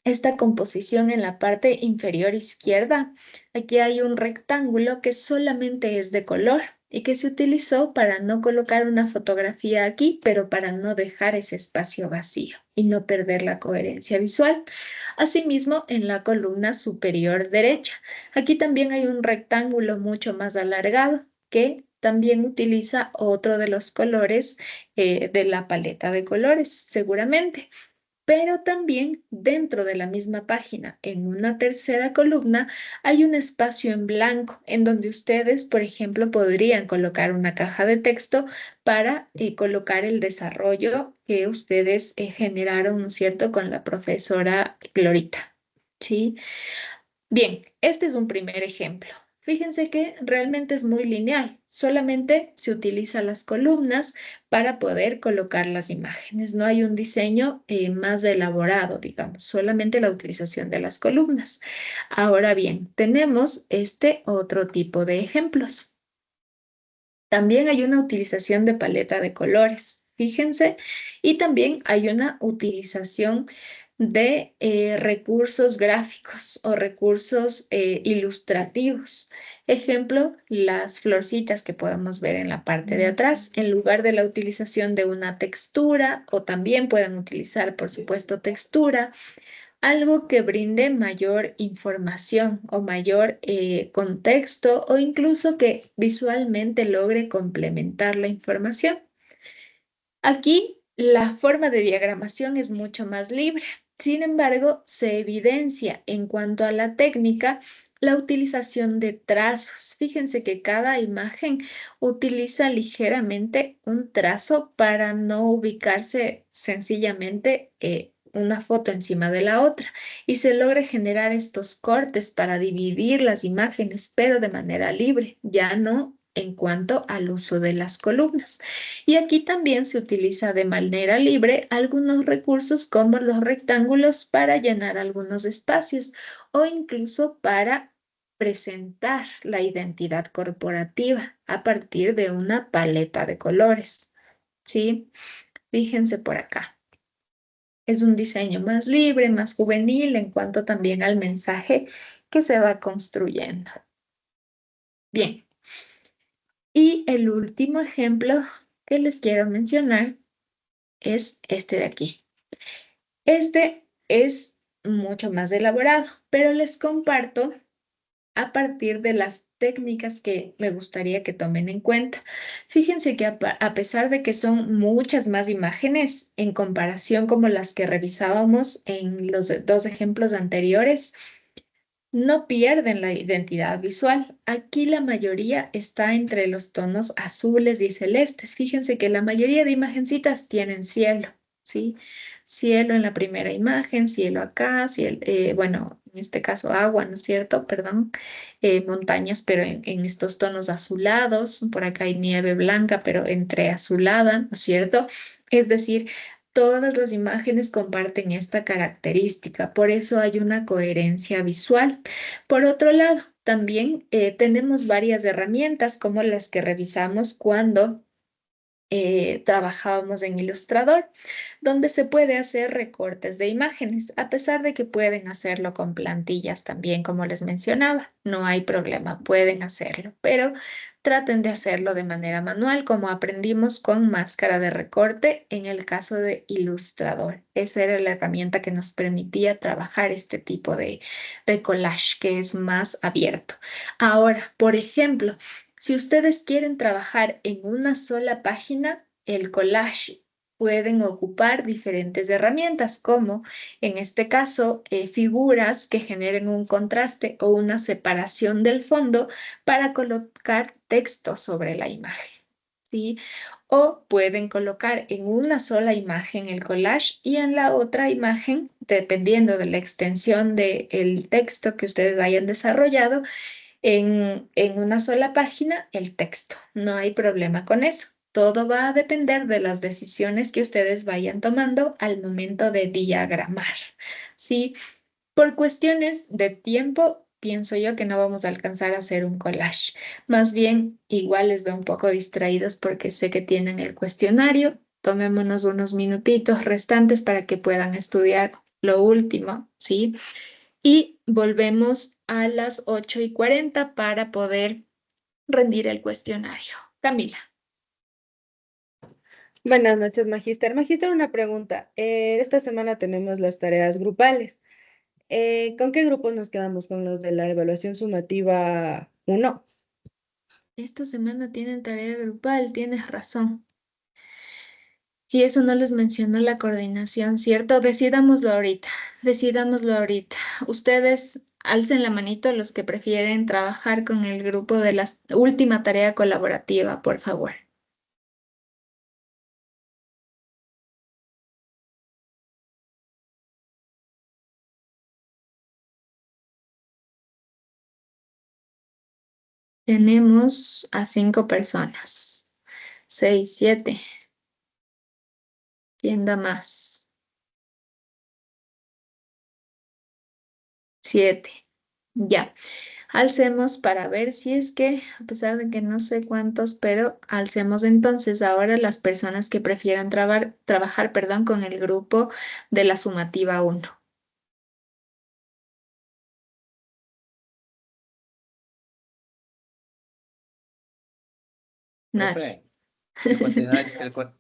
A: esta composición en la parte inferior izquierda. Aquí hay un rectángulo que solamente es de color y que se utilizó para no colocar una fotografía aquí, pero para no dejar ese espacio vacío y no perder la coherencia visual. Asimismo, en la columna superior derecha, aquí también hay un rectángulo mucho más alargado que también utiliza otro de los colores de la paleta de colores, seguramente. Pero también dentro de la misma página, en una tercera columna, hay un espacio en blanco en donde ustedes, por ejemplo, podrían colocar una caja de texto para colocar el desarrollo que ustedes generaron, ¿no es cierto?, con la profesora Glorita. ¿Sí? Bien, este es un primer ejemplo. Fíjense que realmente es muy lineal, solamente se utilizan las columnas para poder colocar las imágenes. No hay un diseño más elaborado, digamos, solamente la utilización de las columnas. Ahora bien, tenemos este otro tipo de ejemplos. También hay una utilización de paleta de colores, fíjense, y también hay una utilización de recursos gráficos o recursos ilustrativos. Ejemplo, las florcitas que podemos ver en la parte de atrás, en lugar de la utilización de una textura, o también pueden utilizar, por supuesto, textura, algo que brinde mayor información o mayor contexto o incluso que visualmente logre complementar la información. Aquí la forma de diagramación es mucho más libre. Sin embargo, se evidencia en cuanto a la técnica la utilización de trazos. Fíjense que cada imagen utiliza ligeramente un trazo para no ubicarse sencillamente una foto encima de la otra y se logra generar estos cortes para dividir las imágenes, pero de manera libre, ya no en cuanto al uso de las columnas. Y aquí también se utiliza de manera libre algunos recursos como los rectángulos para llenar algunos espacios o incluso para presentar la identidad corporativa a partir de una paleta de colores. ¿Sí? Fíjense por acá. Es un diseño más libre, más juvenil en cuanto también al mensaje que se va construyendo. Bien. Y el último ejemplo que les quiero mencionar es este de aquí. Este es mucho más elaborado, pero les comparto a partir de las técnicas que me gustaría que tomen en cuenta. Fíjense que a pesar de que son muchas más imágenes en comparación como las que revisábamos en los dos ejemplos anteriores, no pierden la identidad visual. Aquí la mayoría está entre los tonos azules y celestes. Fíjense que la mayoría de imagencitas tienen cielo, ¿sí? Cielo en la primera imagen, cielo acá, cielo, bueno, en este caso agua, ¿no es cierto? Perdón, montañas, pero en estos tonos azulados. Por acá hay nieve blanca, pero entre azulada, ¿no es cierto? Es decir, todas las imágenes comparten esta característica, por eso hay una coherencia visual. Por otro lado, también tenemos varias herramientas como las que revisamos cuando trabajábamos en Illustrator, donde se puede hacer recortes de imágenes, a pesar de que pueden hacerlo con plantillas también, como les mencionaba. No hay problema, pueden hacerlo, pero traten de hacerlo de manera manual, como aprendimos con máscara de recorte en el caso de Illustrator. Esa era la herramienta que nos permitía trabajar este tipo de collage, que es más abierto. Ahora, por ejemplo, si ustedes quieren trabajar en una sola página, el collage pueden ocupar diferentes herramientas, como en este caso figuras que generen un contraste o una separación del fondo para colocar texto sobre la imagen. ¿Sí? O pueden colocar en una sola imagen el collage y en la otra imagen, dependiendo de la extensión del texto que ustedes hayan desarrollado, en una sola página el texto. No hay problema con eso. Todo va a depender de las decisiones que ustedes vayan tomando al momento de diagramar. ¿Sí? Por cuestiones de tiempo, pienso yo que no vamos a alcanzar a hacer un collage. Más bien, igual les veo un poco distraídos porque sé que tienen el cuestionario. Tomémonos unos minutitos restantes para que puedan estudiar lo último, ¿sí? Y volvemos a las 8:40 para poder rendir el cuestionario. Camila.
G: Buenas noches, Magíster. Magíster, una pregunta. Esta semana tenemos las tareas grupales. ¿Con qué grupos nos quedamos? ¿Con los de la evaluación sumativa 1?
A: Esta semana tienen tarea grupal, tienes razón. Y eso no les mencionó la coordinación, ¿cierto? Decidámoslo ahorita. Ustedes alcen la manito los que prefieren trabajar con el grupo de la última tarea colaborativa, por favor. Tenemos a 5 personas. 6, 7. ¿Quién da más? 7. Ya. Alcemos para ver si es que, a pesar de que no sé cuántos, pero alcemos entonces ahora las personas que prefieran trabajar, perdón, con el grupo de la sumativa 1. Nadie.
E: Profe,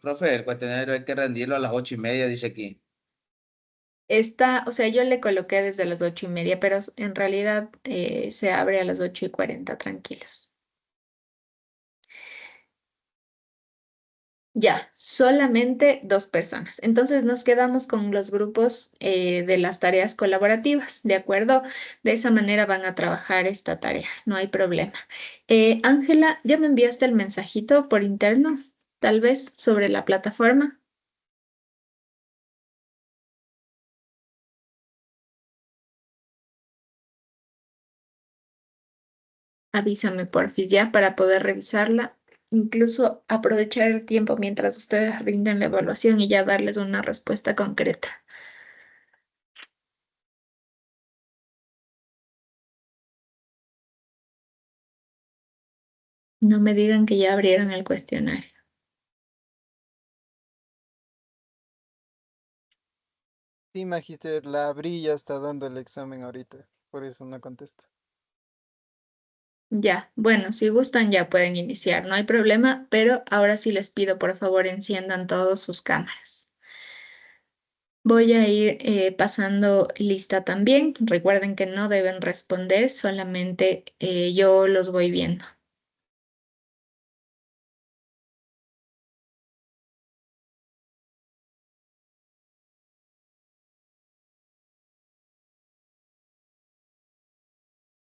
E: profe, el cuaternario hay que rendirlo a las 8:30, dice aquí.
A: Está, o sea, yo le coloqué desde las 8:30, pero en realidad se abre a las 8:40, tranquilos. Ya, solamente 2 personas. Entonces nos quedamos con los grupos de las tareas colaborativas, ¿de acuerdo? De esa manera van a trabajar esta tarea, no hay problema. Ángela, ¿ya me enviaste el mensajito por interno, tal vez sobre la plataforma? Avísame, porfis, ya para poder revisarla. Incluso aprovechar el tiempo mientras ustedes rinden la evaluación y ya darles una respuesta concreta. No me digan que ya abrieron el cuestionario.
H: Sí, Magister, la abrí y ya está dando el examen ahorita, por eso no contesta.
A: Ya, bueno, si gustan ya pueden iniciar, no hay problema, pero ahora sí les pido por favor enciendan todas sus cámaras. Voy a ir pasando lista también. Recuerden que no deben responder, solamente yo los voy viendo.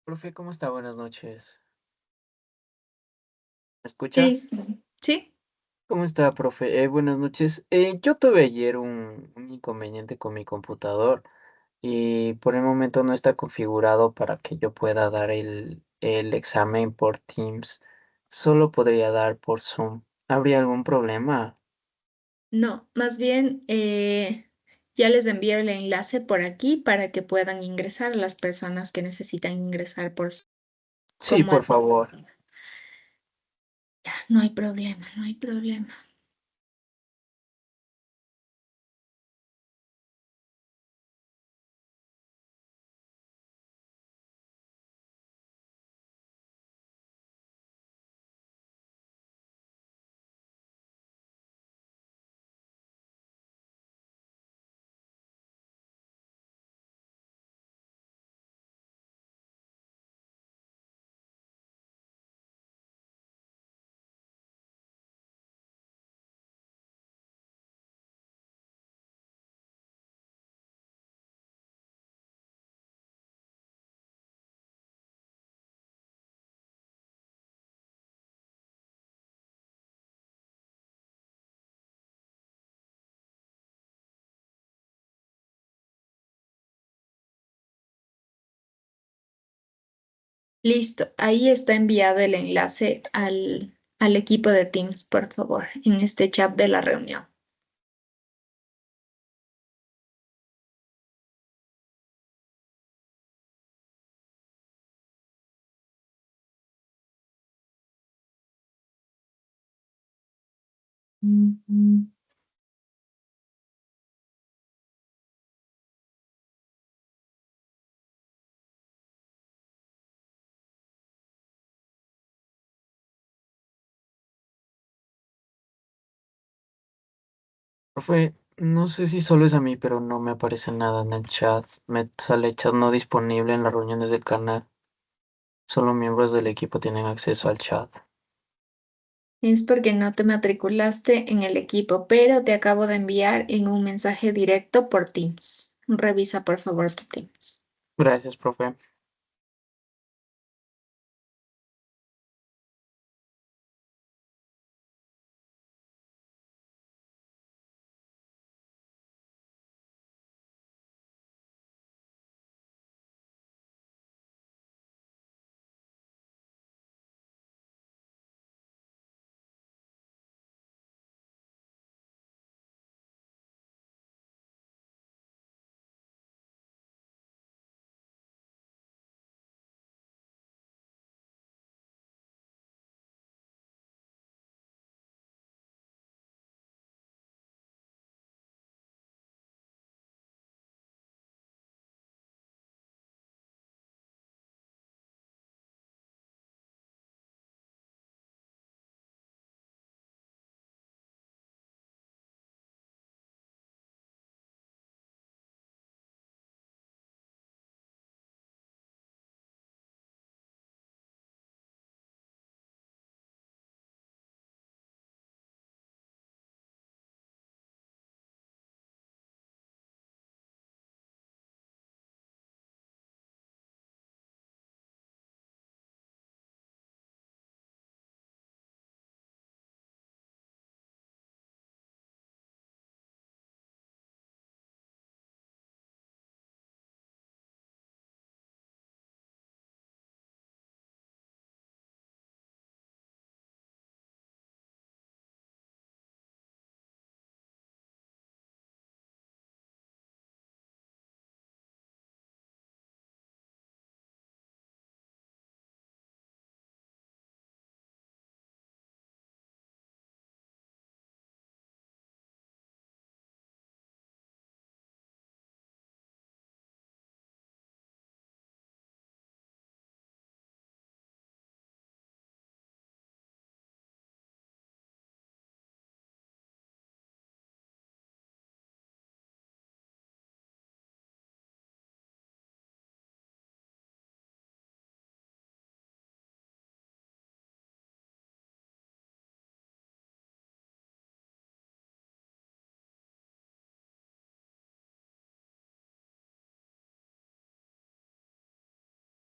I: Profe, ¿cómo está? Buenas noches. ¿Me escucha?
A: Listo. ¿Sí?
I: ¿Cómo está, profe? Buenas noches. Yo tuve ayer un inconveniente con mi computador y por el momento no está configurado para que yo pueda dar el examen por Teams. Solo podría dar por Zoom. ¿Habría algún problema?
A: No, más bien ya les envío el enlace por aquí para que puedan ingresar las personas que necesitan ingresar por
I: Sí,
A: como
I: por favor.
A: ya, no hay problema, no hay problema. Listo, ahí está enviado el enlace al equipo de Teams, por favor, en este chat de la reunión. Ujú.
I: Profe, no sé si solo es a mí, pero no me aparece nada en el chat. Me sale chat no disponible en las reuniones del canal. Solo miembros del equipo tienen acceso al chat.
A: Es porque no te matriculaste en el equipo, pero te acabo de enviar en un mensaje directo por Teams. Revisa por favor tu Teams.
I: Gracias, profe.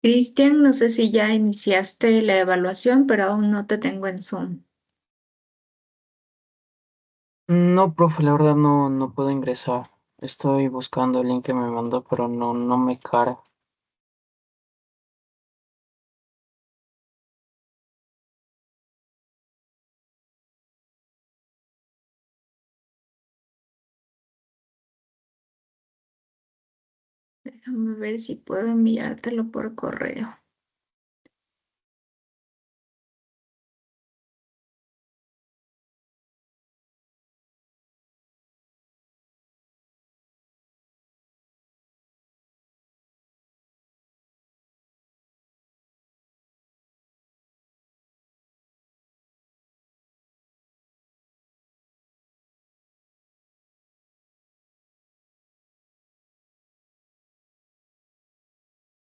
A: Cristian, no sé si ya iniciaste la evaluación, pero aún no te tengo en Zoom.
I: No, profe, la verdad no puedo ingresar. Estoy buscando el link que me mandó, pero no me carga.
A: Déjame ver si puedo enviártelo por correo.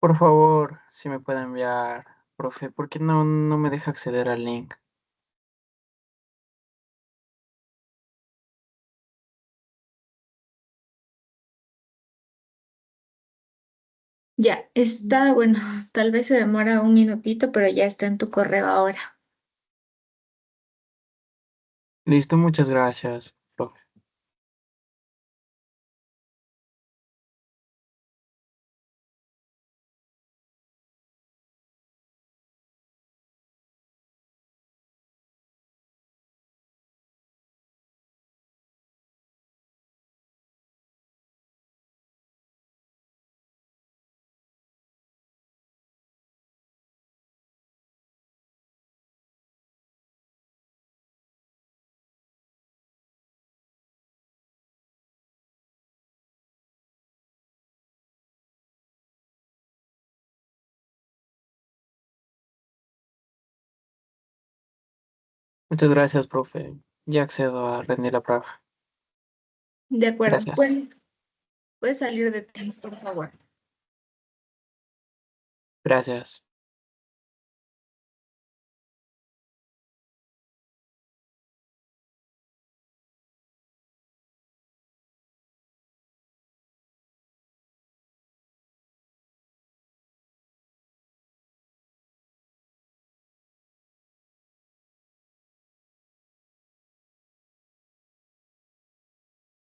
I: Por favor, si me puede enviar, profe, porque no me deja acceder al link.
A: Ya, está bueno, tal vez se demora un minutito, pero ya está en tu correo ahora.
I: Listo, muchas gracias, profe. Muchas gracias, profe. Ya accedo a rendir la prueba.
A: De acuerdo,
I: Gracias.
A: puedes salir de Teams, por favor.
I: Gracias.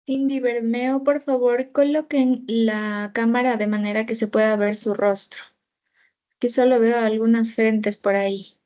A: Cindy Bermeo, por favor, coloquen la cámara de manera que se pueda ver su rostro, que solo veo algunas frentes por ahí.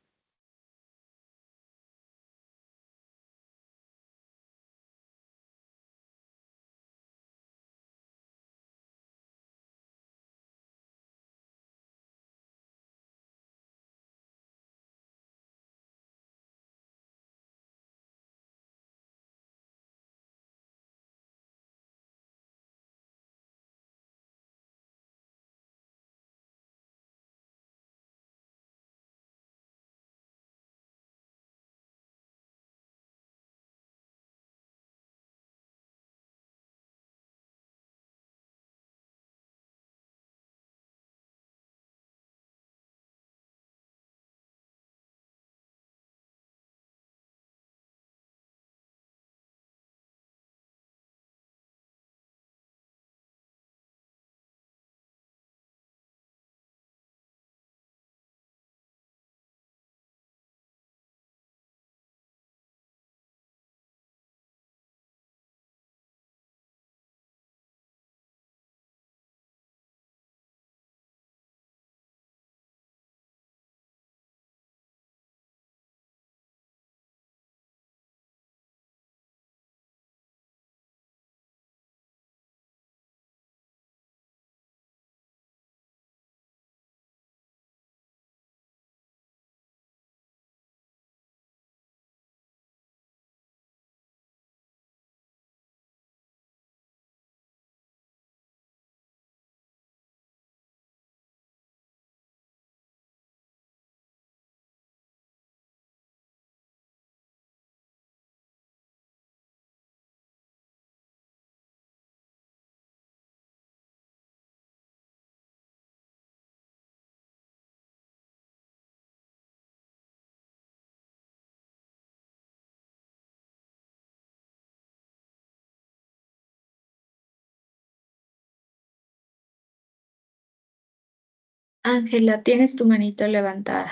A: Ángela, tienes tu manito levantada.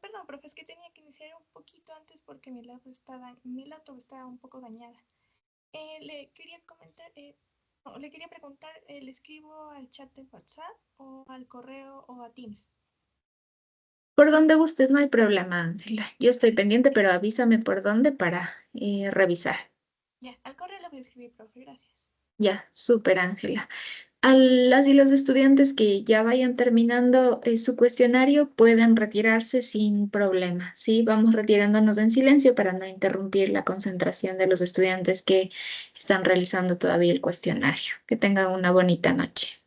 B: Perdón, profe, es que tenía que iniciar un poquito antes porque mi laptop está un poco dañada. Le quería comentar, no, le quería preguntar, ¿le escribo al chat de WhatsApp o al correo o a Teams?
A: Por donde gustes, no hay problema, Ángela. Yo estoy pendiente, pero avísame por dónde para revisar.
B: Ya, al correo le voy a escribir, profe, gracias.
A: Ya, súper, Ángela. A las y los estudiantes que ya vayan terminando su cuestionario pueden retirarse sin problema, ¿sí? Vamos retirándonos en silencio para no interrumpir la concentración de los estudiantes que están realizando todavía el cuestionario. Que tengan una bonita noche.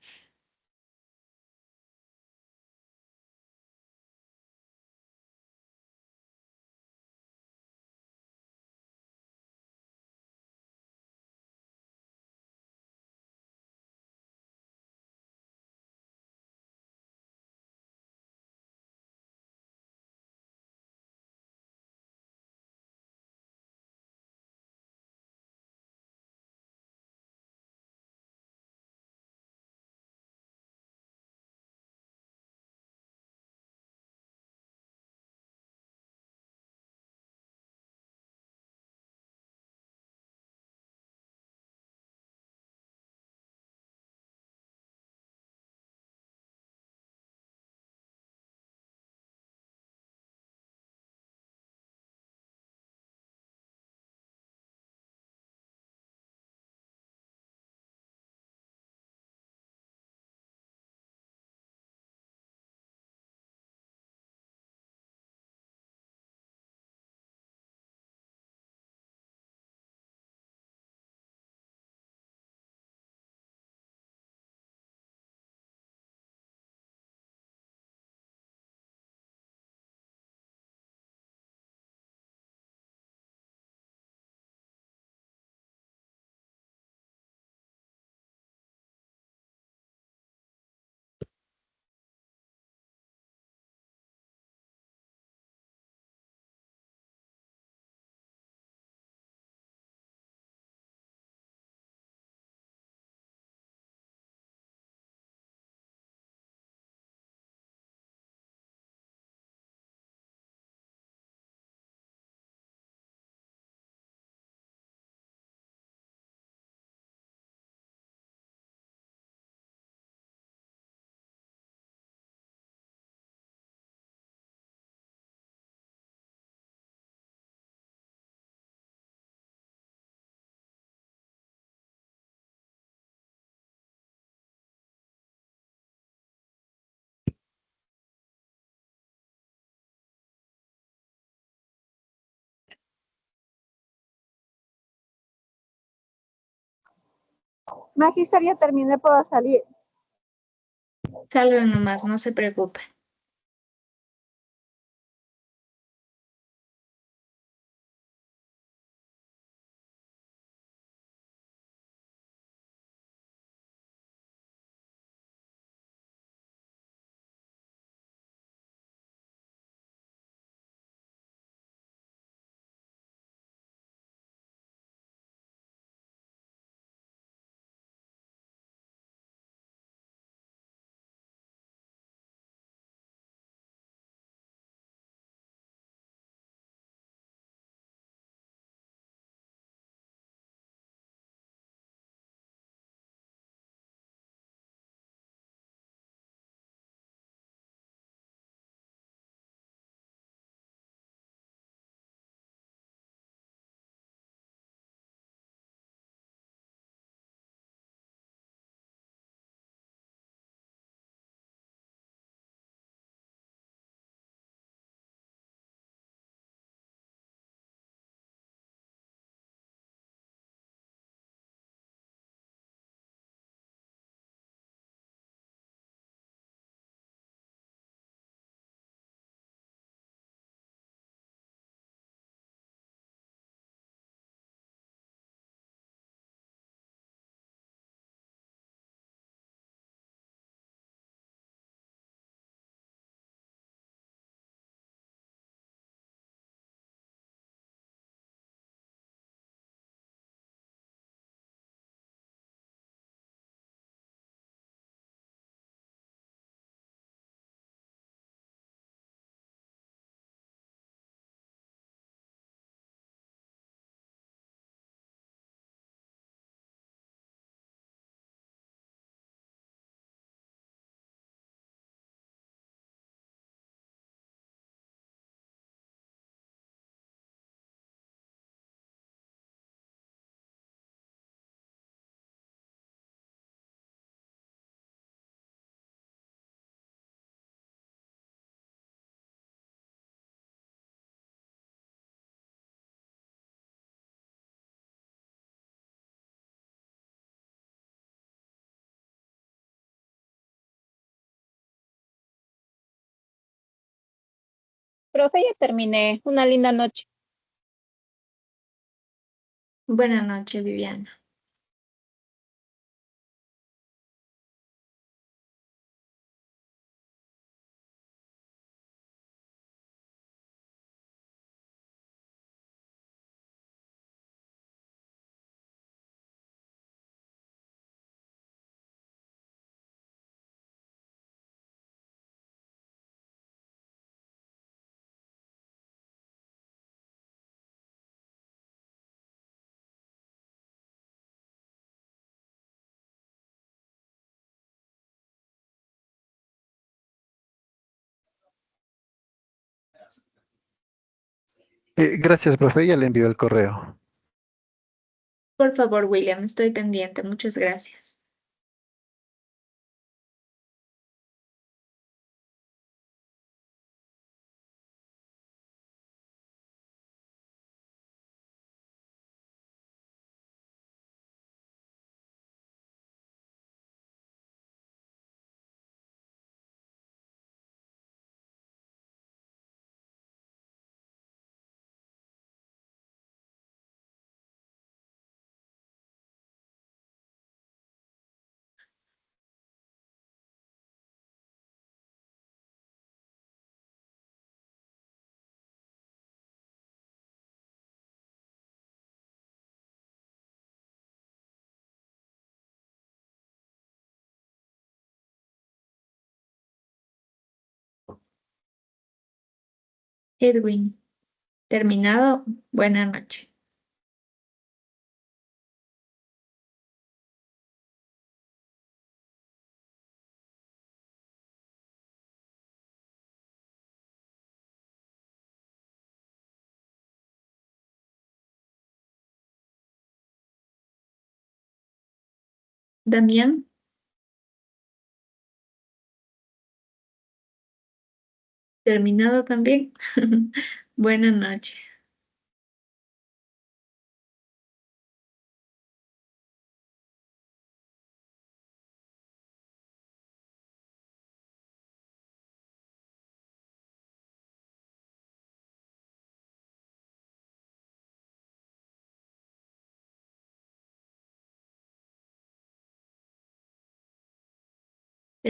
C: Magister, ya terminé, puedo salir.
A: Salgan nomás, no se preocupen.
C: Profe, ya terminé. Una linda noche.
A: Buenas noches, Viviana.
H: Gracias, profe, ya le envío el correo.
A: Por favor, William, estoy pendiente. Muchas gracias. Edwin, terminado. Buenas noches. Damián, terminado también. Buenas noches.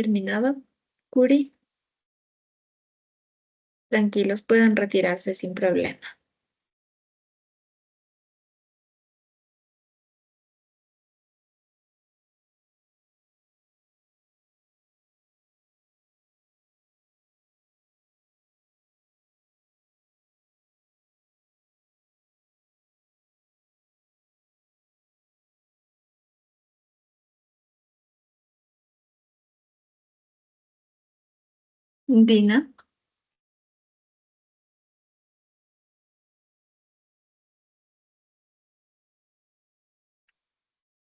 A: terminado. Curi, tranquilos, pueden retirarse sin problema. Dina,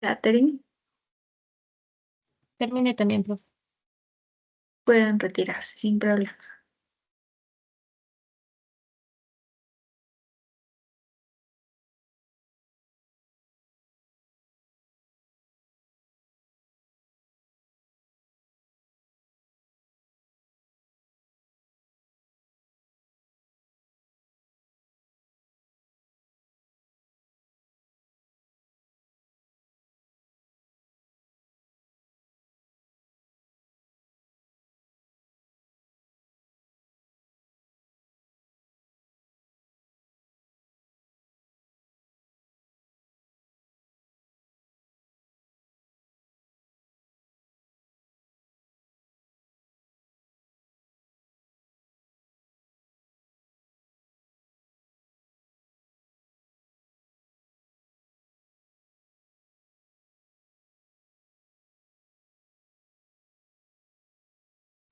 A: Catherine,
J: Termine también, profe.
A: pueden retirarse sin problema.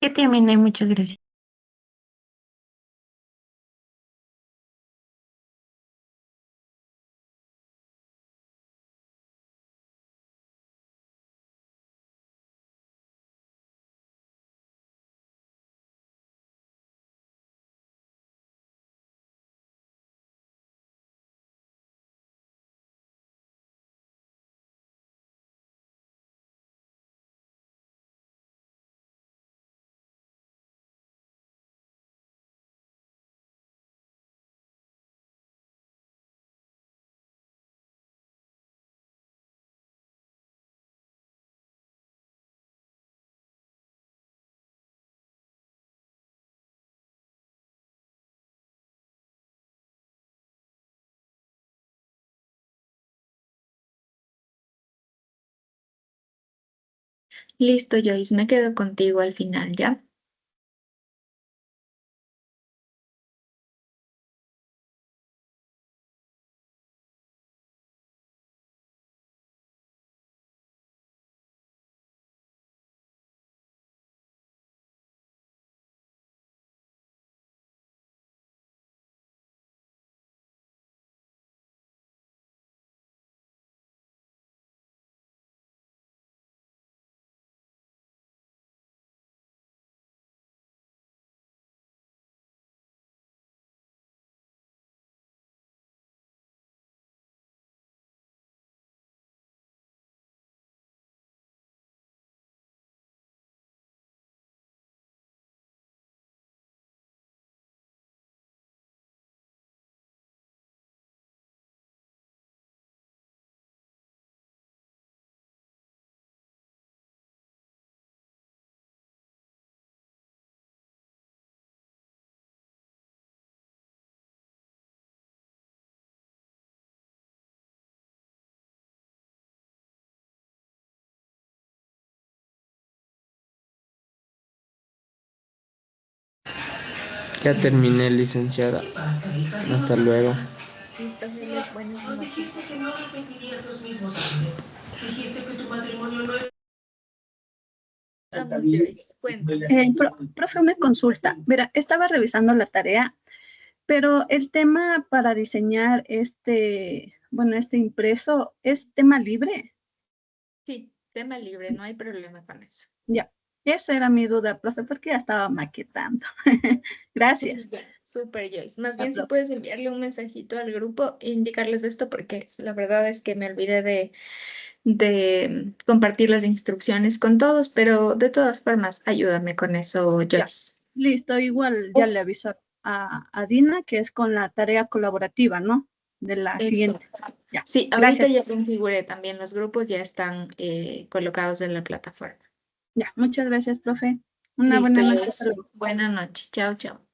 J: Que termine, muchas gracias.
A: Listo, Joyce, me quedo contigo al final, ¿ya?
I: Ya terminé, licenciada. Hasta luego.
A: Listo, Helen, buenas noches. Vamos, Joyce, cuéntame.
C: Profe, una consulta. Mira, estaba revisando la tarea, pero el tema para diseñar este impreso es tema libre.
A: Sí, tema libre, no hay problema con eso.
C: Ya, esa era mi duda, profe, porque ya estaba maquetando. Gracias.
A: Ya, súper, Joyce. Más bien, si
C: profe.
A: puedes enviarle un mensajito al grupo e indicarles esto, porque la verdad es que me olvidé de compartir las instrucciones con todos, pero de todas formas, ayúdame con eso,
C: Ya,
A: Joyce.
C: listo, igual ya le aviso a Dina que es con la tarea colaborativa, ¿no? De la siguiente.
A: Exacto.
C: Ya,
A: Sí, ahorita
C: gracias.
A: ya configuré también los grupos, ya están colocados en la plataforma.
C: Ya, muchas gracias, profe. Una
A: Listo,
C: buena
A: ya
C: noche. Hasta
A: es.
C: luego.
A: Buena noche. Chao, chao.